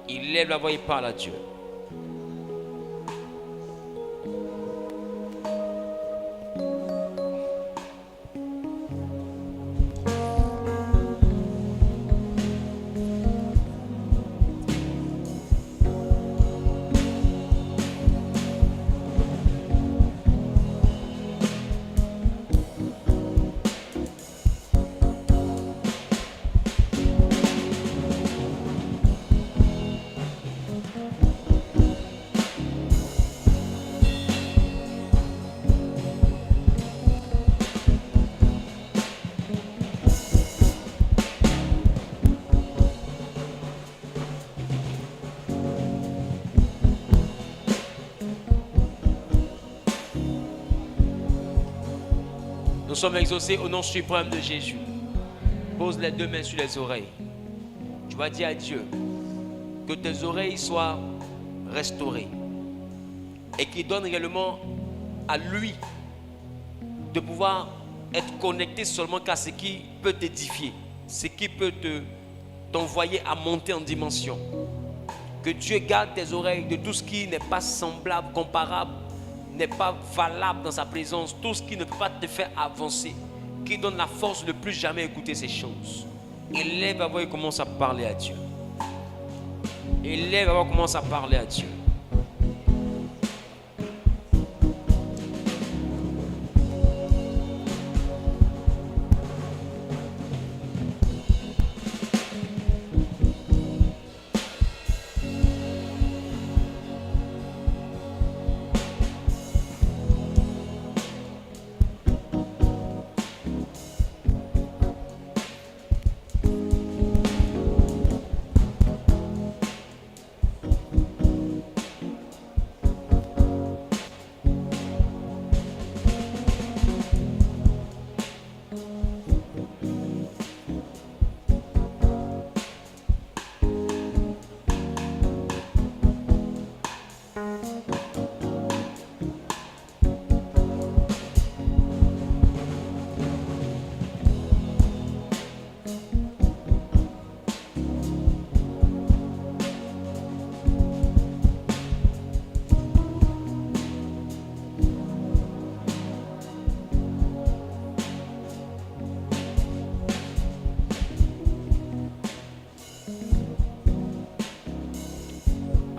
Il lève la voix et parle à Dieu. sommes exaucés au nom suprême de Jésus. Pose les 2 mains sur les oreilles. Tu vas dire à Dieu que tes oreilles soient restaurées et qu'il donne réellement à lui de pouvoir être connecté seulement qu'à ce qui peut t'édifier, ce qui peut t'envoyer à monter en dimension. Que Dieu garde tes oreilles de tout ce qui n'est pas semblable, comparable, n'est pas valable dans sa présence, tout ce qui ne peut pas te faire avancer, qui donne la force de ne plus jamais écouter ces choses. Élève à voir et commence à parler à Dieu. Élève à voir et commence à parler à Dieu.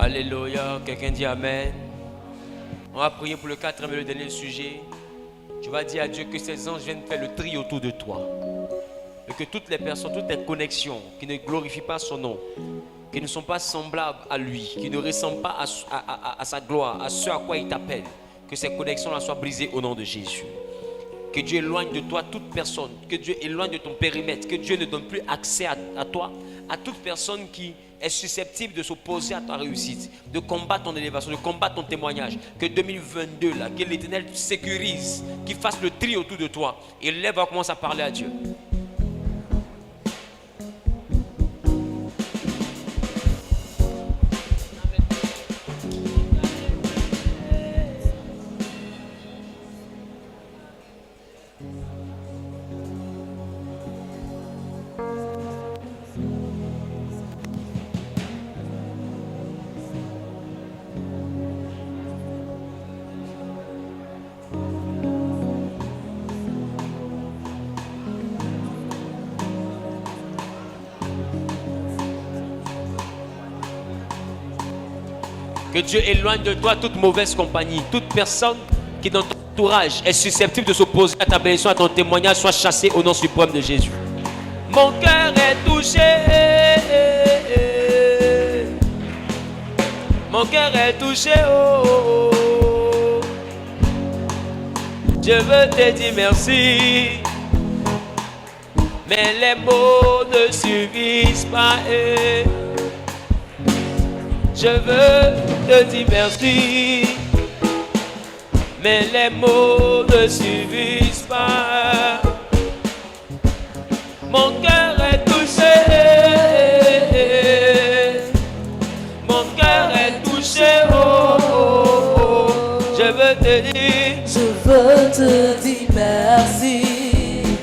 Alléluia, quelqu'un dit Amen. On va prier pour le 4e et le dernier sujet. Tu vas dire à Dieu que ces anges viennent faire le tri autour de toi. Et que toutes les personnes, toutes les connexions qui ne glorifient pas son nom, qui ne sont pas semblables à lui, qui ne ressemblent pas à sa gloire, à ce à quoi il t'appelle, que ces connexions-là soient brisées au nom de Jésus. Que Dieu éloigne de toi toute personne, que Dieu éloigne de ton périmètre, que Dieu ne donne plus accès à toi, à toute personne qui est susceptible de s'opposer à ta réussite, de combattre ton élévation, de combattre ton témoignage. Que 2022, là, que l'Éternel sécurise, qu'il fasse le tri autour de toi. Et lève, va commencer à parler à Dieu. Que Dieu éloigne de toi toute mauvaise compagnie, toute personne qui dans ton entourage est susceptible de s'opposer à ta bénédiction, à ton témoignage, soit chassée au nom suprême de Jésus. Mon cœur est touché, mon cœur est touché, oh, oh. Je veux te dire merci, mais les mots ne suffisent pas. Je veux te dire merci, mais les mots ne suffisent pas. Mon cœur est touché, mon cœur est touché, oh, oh, oh. Je veux te dire merci,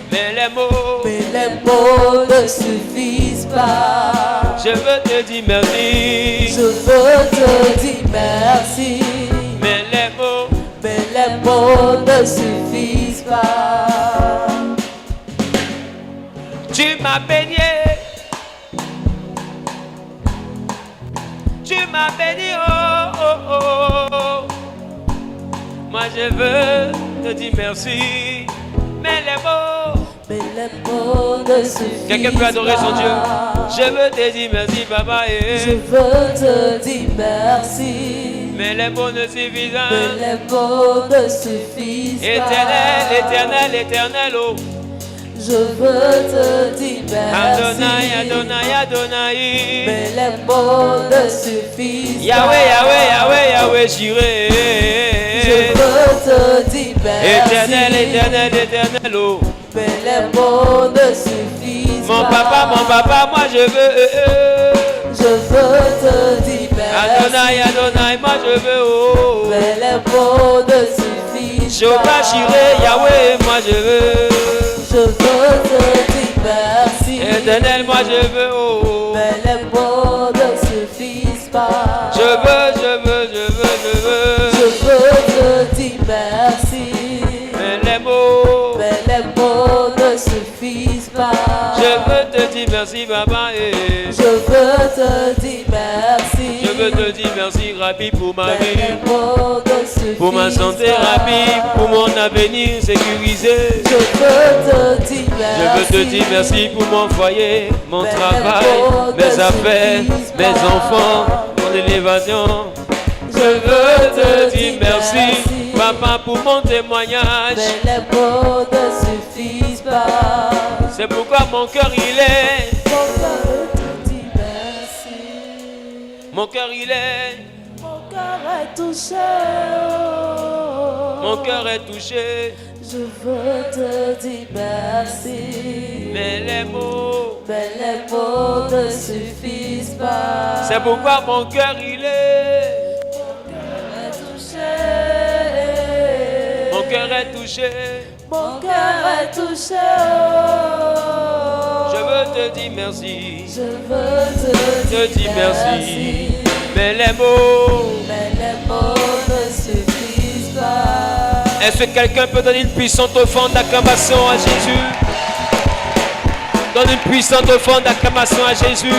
mais les mots ne suffisent pas. Je veux te dire merci, je veux te dire merci, mais les mots ne suffisent pas. Tu m'as baigné, tu m'as béni, oh, oh, oh. Moi je veux te dire merci, mais les mots ne suffisent pas. Quelqu'un peut adorer son Dieu. Je veux te dire merci, papa. Je veux te dire merci, mais les mots ne suffisent pas. Mais les mots ne suffisent Éternel, pas. éternel, éternel, oh. Je veux te dire merci. Adonai, Adonai, Adonai. Mais les mots ne suffisent Yahweh, pas. Yahweh, Yahweh, Yahweh, j'irai. Je veux te dire merci. Éternel, éternel, éternel, oh. Mais les mots ne suffisent Mon pas. papa, moi je veux. Je veux te dire merci. Adonai, Adonai, moi je veux. Oh. Mais les mots ne suffisent Jehovah pas. Jireh, Yahweh, moi je veux. Je veux te dire merci. Éternel, moi je veux. Oh. Mais les mots ne suffisent pas. Je veux. Je veux te dire merci. Mais les mots. Mais les mots ne suffisent pas. Je veux te dire merci, papa. Je veux te dire merci. Je veux te dire merci, Rabbi, pour ma Mais vie, les mots ne suffisent pour ma santé, pas. Rabbi, pour mon avenir sécurisé. Je veux te dire merci. Je veux te dire merci pour mon foyer, mon Mais travail, les mots mes ne affaires, suffisent mes pas. enfants, mon élévation. Je veux te dire merci, papa, pour mon témoignage. Mais les mots ne suffisent pas. C'est pourquoi mon cœur il est, Mon cœur te dit merci. mon cœur il est, Mon cœur est touché. mon cœur est touché. Je veux te dire merci. Mais les mots, les mots ne suffisent pas. c'est pourquoi mon cœur il est, mon cœur est touché. Mon cœur est touché. Je veux te dire merci, Je veux te dire merci. Mais les mots, Mais les mots ne suffisent pas. est-ce que quelqu'un peut donner une puissante offrande d'acclamation à Jésus? Donne une puissante offrande d'acclamation à Jésus.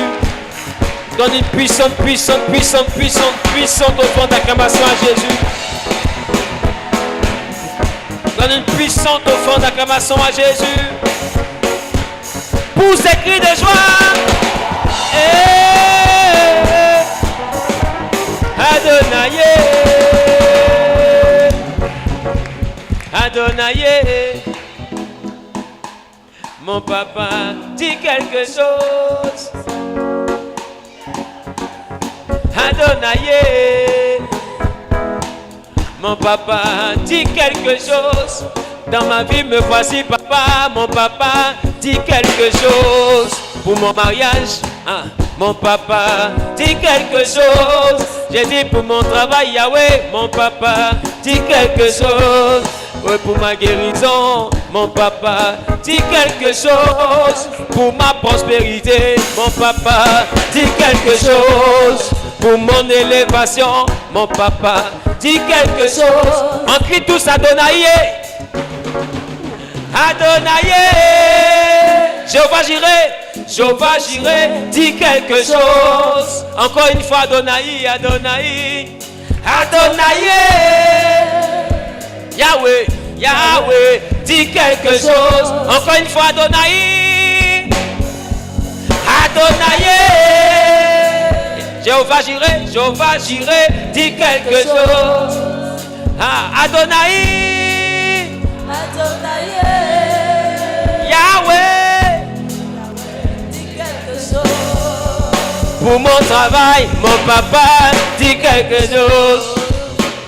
Donne une puissante offrande d'acclamation à Jésus. Donne une puissante offrande d'acclamation à Jésus. Pour ces cris de joie. Adonai. Adonai. Mon papa dit quelque chose. Adonai. Mon papa dit quelque chose. Dans ma vie me voici papa. Mon papa dit quelque chose. Pour mon mariage, mon papa dit quelque chose. J'ai dit pour mon travail, Yahweh, mon papa dit quelque chose. Oui, pour ma guérison, mon papa dit quelque chose. Pour ma prospérité, mon papa dit quelque chose. Pour mon élévation, mon papa dit quelque chose. On crie tous Adonai. Adonai. Jéhovah Jireh. Jéhovah Jireh dit quelque chose. Encore une fois Adonai. Adonai. Adonai. Yahweh. Yahweh dit quelque chose. Encore une fois Adonai. Adonai. Jéhovah Jireh dit quelque chose. Adonai. Adonai. Yahweh. Dis quelque chose. Pour mon travail, mon papa dit quelque chose.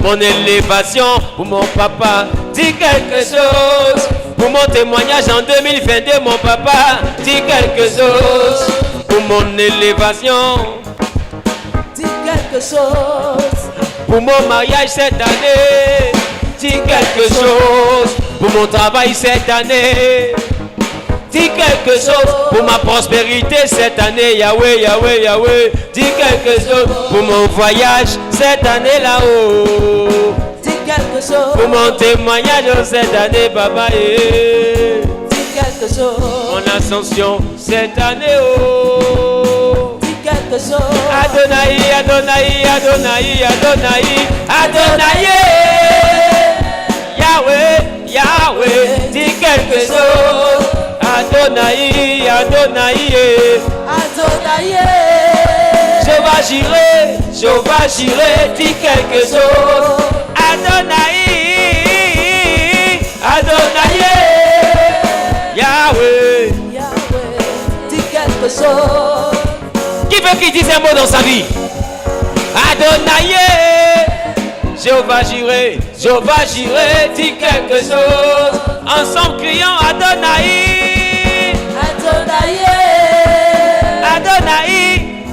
Mon élévation, pour mon papa dit quelque chose. Pour mon témoignage en 2022, mon papa dit quelque chose. Pour mon élévation, Dis quelque chose. pour mon mariage cette année, dis quelque chose. Pour mon travail cette année, dis quelque chose. Pour ma prospérité cette année, Yahweh, Yahweh, Yahweh, dis quelque chose. Pour mon voyage cette année là-haut, Dis quelque chose. pour mon témoignage cette année, Baba, Dis quelque chose. mon ascension cette année, oh. Dis quelque chose. Adonai, Adonai, Adonai, Adonai, Adonai. Yahweh, Yahweh, dis quelque chose. Adonai, Adonai. Adonai. Jéhovah Jireh, dis quelque chose. Adonai, Adonai. Yahweh. Yahweh. Dis quelque chose. Qui veut qu'il dise un mot dans sa vie? Adonai. Jéhovah Jireh, Jéhovah Jireh, dis quelque chose. Ensemble crions Adonai. Adonai. Adonai.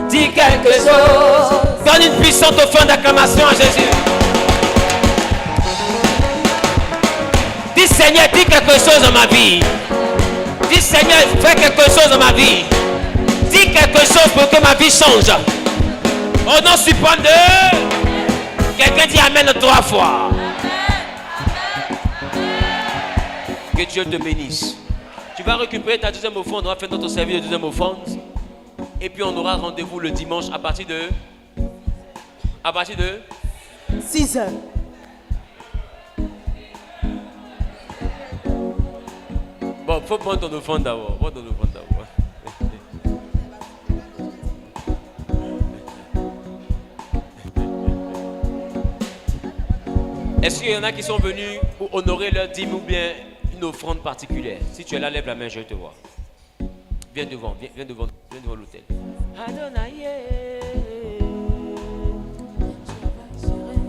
Dis quelque chose. Donne une puissante offrande d'acclamation à Jésus. Dis Seigneur, dis quelque chose dans ma vie. Dis Seigneur, fais quelque chose dans ma vie. Dis quelque chose pour que ma vie change. Au nom suprême de... Quelqu'un dit Amen 3 fois. Que Dieu te bénisse. Tu vas récupérer ta deuxième offrande. On va faire notre service de deuxième offrande. Et puis on aura rendez-vous le dimanche à partir de 6 heures. Bon, faut prendre ton offrande d'abord. Prends ton offrande d'abord. Est-ce qu'il y en a qui sont venus pour honorer leur dîme ou bien une offrande particulière? Si tu es là, lève la main, je vais te voir. Viens devant l'autel. Adonai,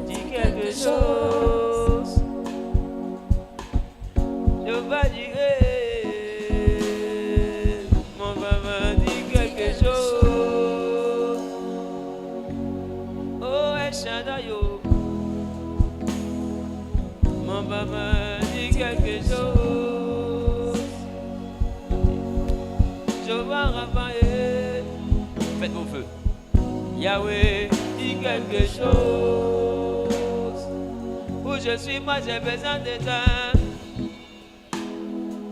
dis quelque chose. Jéhovah Jireh, mon papa, dis quelque chose. Oh, El Shaddai, mon papa, dis quelque chose. Jéhovah Raphaël, faites vos feux. Yahweh, dis quelque chose. Où je suis, moi j'ai besoin de toi.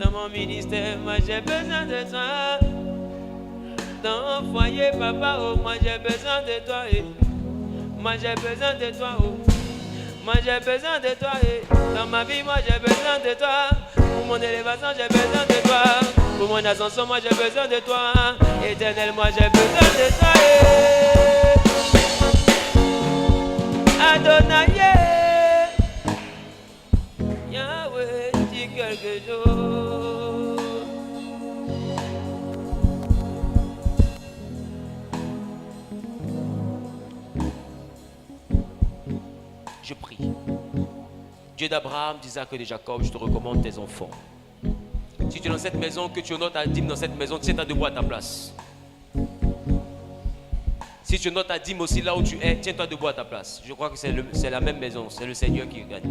Dans mon ministère, moi j'ai besoin de toi. Dans mon foyer, papa, oh, moi j'ai besoin de toi. Moi j'ai besoin de toi. Oh. Moi j'ai besoin de toi. Dans ma vie, moi j'ai besoin de toi. Pour mon élévation, j'ai besoin de toi. Pour mon ascension, moi j'ai besoin de toi. Éternel, moi j'ai besoin de toi. Adonai, Yahweh, dis quelque chose. Je prie. Dieu d'Abraham, d'Isaac et de Jacob, je te recommande tes enfants. Si tu es dans cette maison, que tu honores ta dîme dans cette maison, tiens-toi debout à ta place. Si tu honores ta dîme aussi là où tu es, tiens-toi debout à ta place. Je crois que c'est la même maison, c'est le Seigneur qui gagne.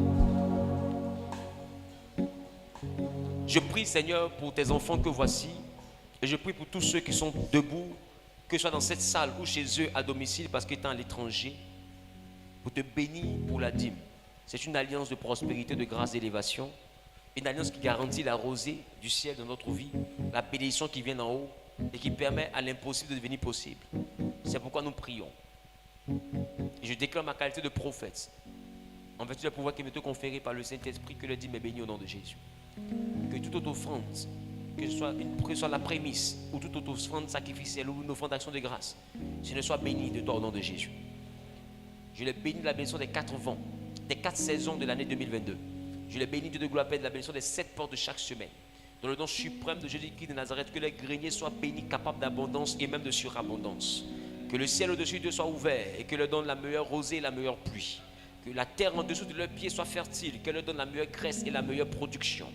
Je prie, Seigneur, pour tes enfants que voici. Et je prie pour tous ceux qui sont debout, que ce soit dans cette salle ou chez eux à domicile parce qu'ils sont à l'étranger, pour te bénir pour la dîme. C'est une alliance de prospérité, de grâce, d'élévation. Une alliance qui garantit la rosée du ciel de notre vie, la bénédiction qui vient d'en haut et qui permet à l'impossible de devenir possible. C'est pourquoi nous prions. Et je déclare ma qualité de prophète, en vertu du pouvoir qui m'est conféré par le Saint-Esprit, que le dîme est béni au nom de Jésus. Que toute autre offrande, que ce soit la prémisse ou toute autre offrande sacrificielle ou une offrande d'action de grâce, ce ne soit béni de toi au nom de Jésus. Je les bénis de la bénédiction des 4 vents, des 4 saisons de l'année 2022. Je les bénis de gloire de la bénédiction des 7 portes de chaque semaine. Dans le nom suprême de Jésus-Christ de Nazareth, que les greniers soient bénis, capables d'abondance et même de surabondance. Que le ciel au-dessus d'eux soit ouvert et que leur donne la meilleure rosée et la meilleure pluie. Que la terre en dessous de leurs pieds soit fertile, qu'elle leur donne la meilleure graisse et la meilleure production.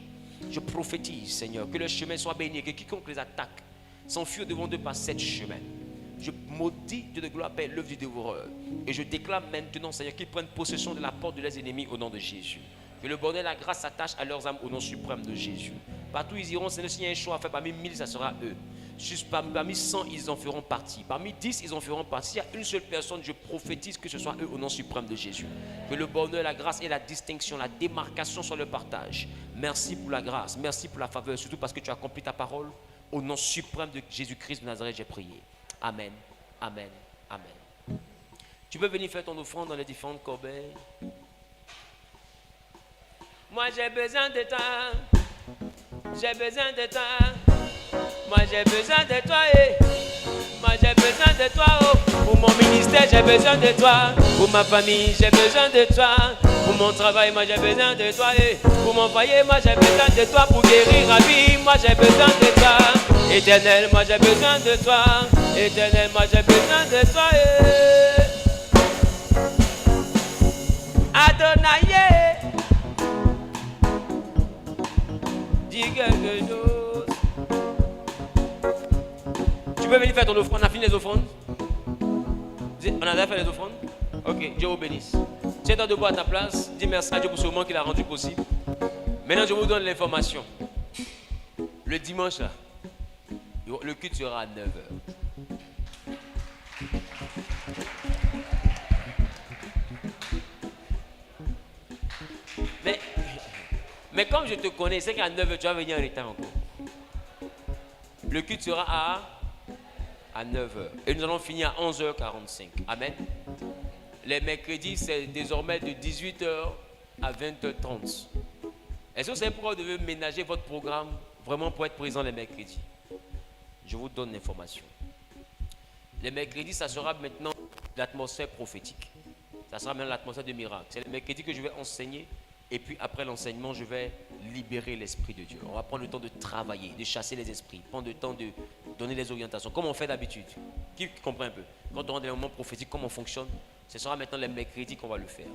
Je prophétise, Seigneur, que le chemin soit béni et que quiconque les attaque s'enfuit devant d'eux par 7 chemins. Je maudis Dieu de gloire, Père, l'œuvre du dévoreur. Et je déclare maintenant, Seigneur, qu'ils prennent possession de la porte de leurs ennemis au nom de Jésus. Que le bonheur et la grâce s'attachent à leurs âmes au nom suprême de Jésus. Partout où ils iront, Seigneur, s'il y a un choix à faire, parmi 1000, ça sera eux. Juste parmi 100, ils en feront partie. Parmi 10, ils en feront partie. S'il y a une seule personne, je prophétise que ce soit eux au nom suprême de Jésus. Que le bonheur, la grâce et la distinction, la démarcation soient le partage. Merci pour la grâce, merci pour la faveur, surtout parce que tu as accompli ta parole. Au nom suprême de Jésus-Christ de Nazareth, j'ai prié. Amen, amen, amen. Tu peux venir faire ton offrande dans les différentes corbeilles. Moi j'ai besoin de toi, j'ai besoin de toi. Moi j'ai besoin de toi, moi j'ai besoin de toi, oh. Pour mon ministère j'ai besoin de toi. Pour ma famille j'ai besoin de toi. Pour mon travail moi j'ai besoin de toi, Pour mon foyer moi j'ai besoin de toi. Pour guérir la vie moi j'ai besoin de toi. Éternel moi j'ai besoin de toi. Éternel moi j'ai besoin de toi, Adonai, dis quelque chose. Tu peux venir faire ton offrande. On a fini les offrandes. On a déjà fait les offrandes. Ok, Dieu vous bénisse. Tiens-toi debout à ta place. Dis merci à Dieu pour ce moment qu'il a rendu possible. Maintenant, je vous donne l'information. Le dimanche, là, le culte sera à 9h. Mais comme je te connais, c'est qu'à 9h, tu vas venir en retard encore. Le culte sera à 9h. Et nous allons finir à 11h45. Amen. Les mercredis, c'est désormais de 18h à 20h30. Est-ce que vous savez pourquoi vous devez ménager votre programme vraiment pour être présent les mercredis? Je vous donne l'information. Les mercredis, ça sera maintenant l'atmosphère prophétique. Ça sera maintenant l'atmosphère de miracle. C'est les mercredis que je vais enseigner. Et puis après l'enseignement, je vais libérer l'Esprit de Dieu. On va prendre le temps de travailler, de chasser les esprits, prendre le temps de donner les orientations, comme on fait d'habitude. Qui comprend un peu? Quand on rentre dans les moments prophétiques, comment on fonctionne, ce sera maintenant les mercredis qu'on va le faire.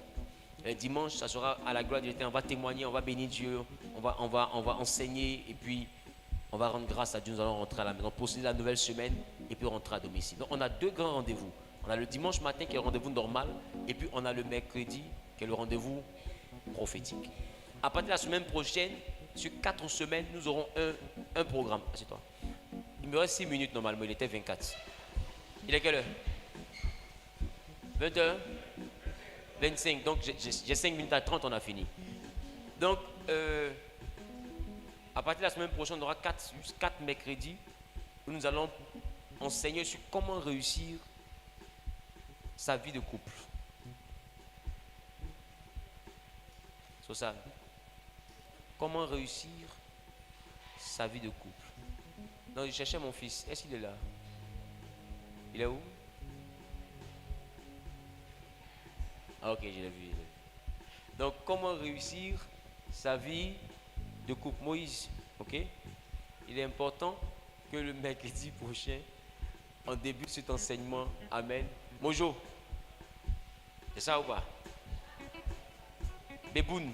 Les dimanches, ça sera à la gloire de Dieu. On va témoigner, on va bénir Dieu, on va enseigner et puis on va rendre grâce à Dieu. Nous allons rentrer à la maison, procéder la nouvelle semaine et puis rentrer à domicile. Donc on a deux grands rendez-vous. On a le dimanche matin qui est le rendez-vous normal et puis on a le mercredi qui est le rendez-vous prophétique. À partir de la semaine prochaine, sur 4 semaines, nous aurons un programme. Assieds-toi. Il me reste 6 minutes normalement, il était 24. Il est quelle heure? 21, 25. Donc j'ai 5 minutes à 30, on a fini. Donc, à partir de la semaine prochaine, on aura 4 mercredis où nous allons enseigner sur comment réussir sa vie de couple. C'est ça. Comment réussir sa vie de couple. Donc, je cherchais mon fils. Est-ce qu'il est là? Il est où? Ah, ok, je l'ai vu. Donc, comment réussir sa vie de couple. Moïse, ok? Il est important que le mercredi prochain, on débute cet enseignement. Amen. Mojo. C'est ça ou pas? Béboun.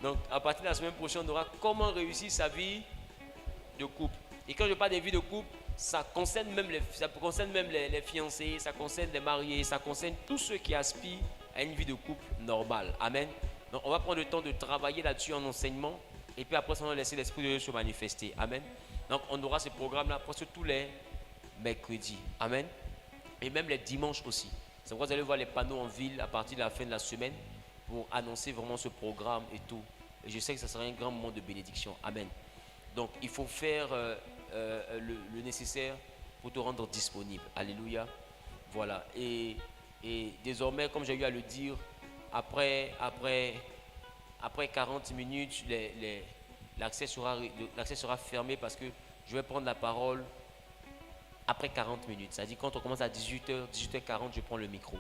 Donc, à partir de la semaine prochaine, on aura comment réussir sa vie de couple. Et quand je parle de vie de couple, ça concerne même les fiancés, ça concerne les mariés, ça concerne tous ceux qui aspirent à une vie de couple normale. Amen. Donc, on va prendre le temps de travailler là-dessus en enseignement. Et puis après, on va laisser l'Esprit de Dieu se manifester. Amen. Donc, on aura ce programme-là presque tous les mercredis. Amen. Et même les dimanches aussi. C'est pourquoi vous allez voir les panneaux en ville à partir de la fin de la semaine pour annoncer vraiment ce programme et tout. Et je sais que ça sera un grand moment de bénédiction. Amen. Donc, il faut faire le nécessaire pour te rendre disponible. Alléluia. Voilà. Et désormais, comme j'ai eu à le dire, après 40 minutes, l'accès sera fermé parce que je vais prendre la parole après 40 minutes. C'est-à-dire quand on commence à 18h, 18h40, je prends le micro.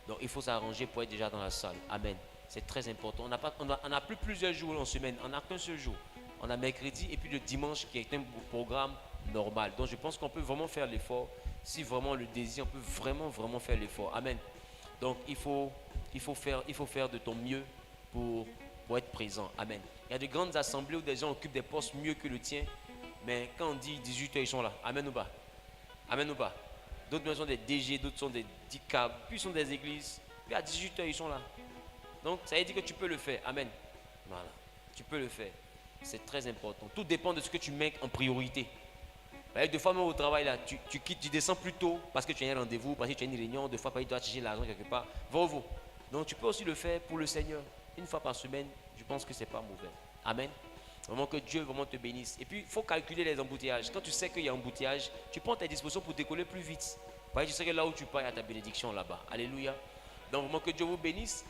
Donc il faut s'arranger pour être déjà dans la salle. Amen. C'est très important. On n'a plus plusieurs jours en semaine. On n'a qu'un seul jour. On a mercredi et puis le dimanche qui est un programme normal. Donc je pense qu'on peut vraiment faire l'effort. Si vraiment le désir, on peut vraiment faire l'effort. Amen. Donc il faut faire de ton mieux pour être présent. Amen. Il y a de grandes assemblées où des gens occupent des postes mieux que le tien. Mais quand on dit 18h, ils sont là. Amen ou pas? Amen ou pas? D'autres sont des DG, d'autres sont des DICAB, puis ils sont des églises. Puis à 18h, ils sont là. Donc, ça veut dire que tu peux le faire. Amen. Voilà. Tu peux le faire. C'est très important. Tout dépend de ce que tu mets en priorité. Des fois, même au travail, là, tu quittes, tu descends plus tôt parce que tu as un rendez-vous, parce que tu as une réunion. Deux fois, tu dois chercher l'argent quelque part. Va. Donc, tu peux aussi le faire pour le Seigneur. Une fois par semaine, je pense que ce n'est pas mauvais. Amen. Vraiment que Dieu vraiment te bénisse. Et puis, il faut calculer les embouteillages. Quand tu sais qu'il y a un embouteillage, tu prends tes dispositions pour décoller plus vite. Parce que tu sais que là où tu pars, il y a ta bénédiction là-bas. Alléluia. Donc, vraiment que Dieu vous bénisse.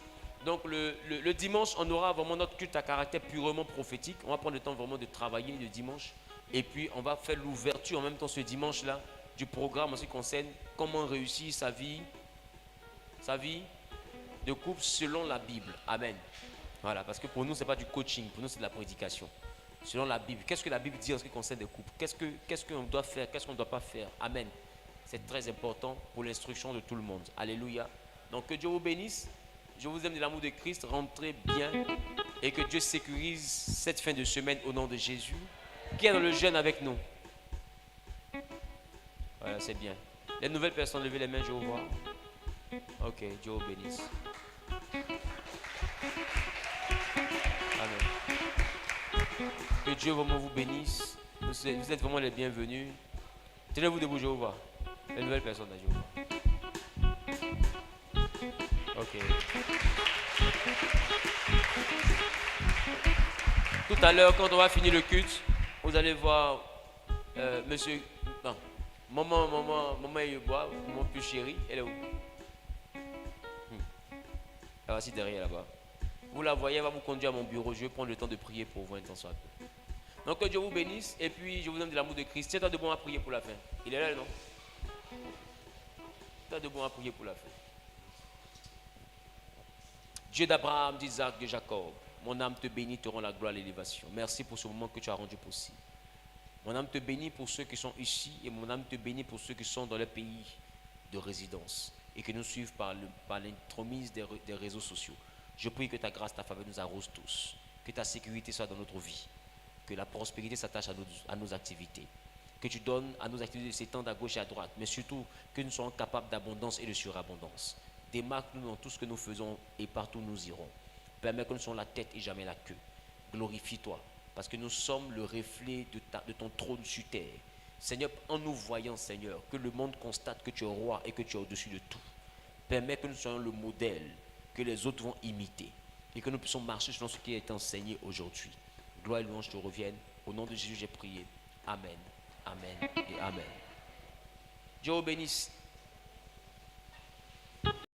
Donc, le dimanche, on aura vraiment notre culte à caractère purement prophétique. On va prendre le temps vraiment de travailler le dimanche. Et puis, on va faire l'ouverture en même temps ce dimanche-là du programme en ce qui concerne comment réussir sa vie de couple selon la Bible. Amen. Voilà, parce que pour nous, ce n'est pas du coaching, pour nous, c'est de la prédication. Selon la Bible, qu'est-ce que la Bible dit en ce qui concerne les couples? Qu'est-ce qu'on doit faire? Qu'est-ce qu'on ne doit pas faire? Amen. C'est très important pour l'instruction de tout le monde. Alléluia. Donc que Dieu vous bénisse. Je vous aime de l'amour de Christ. Rentrez bien et que Dieu sécurise cette fin de semaine au nom de Jésus. Qui est dans le jeûne avec nous? Voilà, c'est bien. Les nouvelles personnes, levez les mains, je vous vois. Ok, Dieu vous bénisse. Amen. Que Dieu vraiment vous bénisse. Vous êtes vraiment les bienvenus. Tenez-vous debout, je vous vois. Les nouvelles personnes, je vous vois. Ok. Tout à l'heure, quand on va finir le culte, vous allez voir monsieur. Non, maman Yebois, mon plus chéri, elle est où? Elle va assis derrière là-bas. Vous la voyez, elle va vous conduire à mon bureau. Je vais prendre le temps de prier pour vous un temps soit peu. Donc que Dieu vous bénisse et puis je vous donne de l'amour de Christ. Tiens-toi debout à prier pour la fin. Il est là, non? Tiens-toi debout à prier pour la fin. Dieu d'Abraham, d'Isaac, de Jacob, mon âme te bénit, te rend la gloire et l'élévation. Merci pour ce moment que tu as rendu possible. Mon âme te bénit pour ceux qui sont ici et mon âme te bénit pour ceux qui sont dans le pays de résidence et qui nous suivent par l'intromise des réseaux sociaux. Je prie que ta grâce, ta faveur nous arrose tous, que ta sécurité soit dans notre vie, que la prospérité s'attache à nos activités, que tu donnes à nos activités de s'étendre à gauche et à droite, mais surtout que nous soyons capables d'abondance et de surabondance. Démarque-nous dans tout ce que nous faisons et partout où nous irons. Permets que nous soyons la tête et jamais la queue. Glorifie-toi, parce que nous sommes le reflet de ton trône sur terre. Seigneur, en nous voyant, Seigneur, que le monde constate que tu es roi et que tu es au-dessus de tout. Permets que nous soyons le modèle que les autres vont imiter et que nous puissions marcher selon ce qui est enseigné aujourd'hui. Gloire et louange te reviennent. Au nom de Jésus, j'ai prié. Amen, amen et amen. Dieu vous bénisse.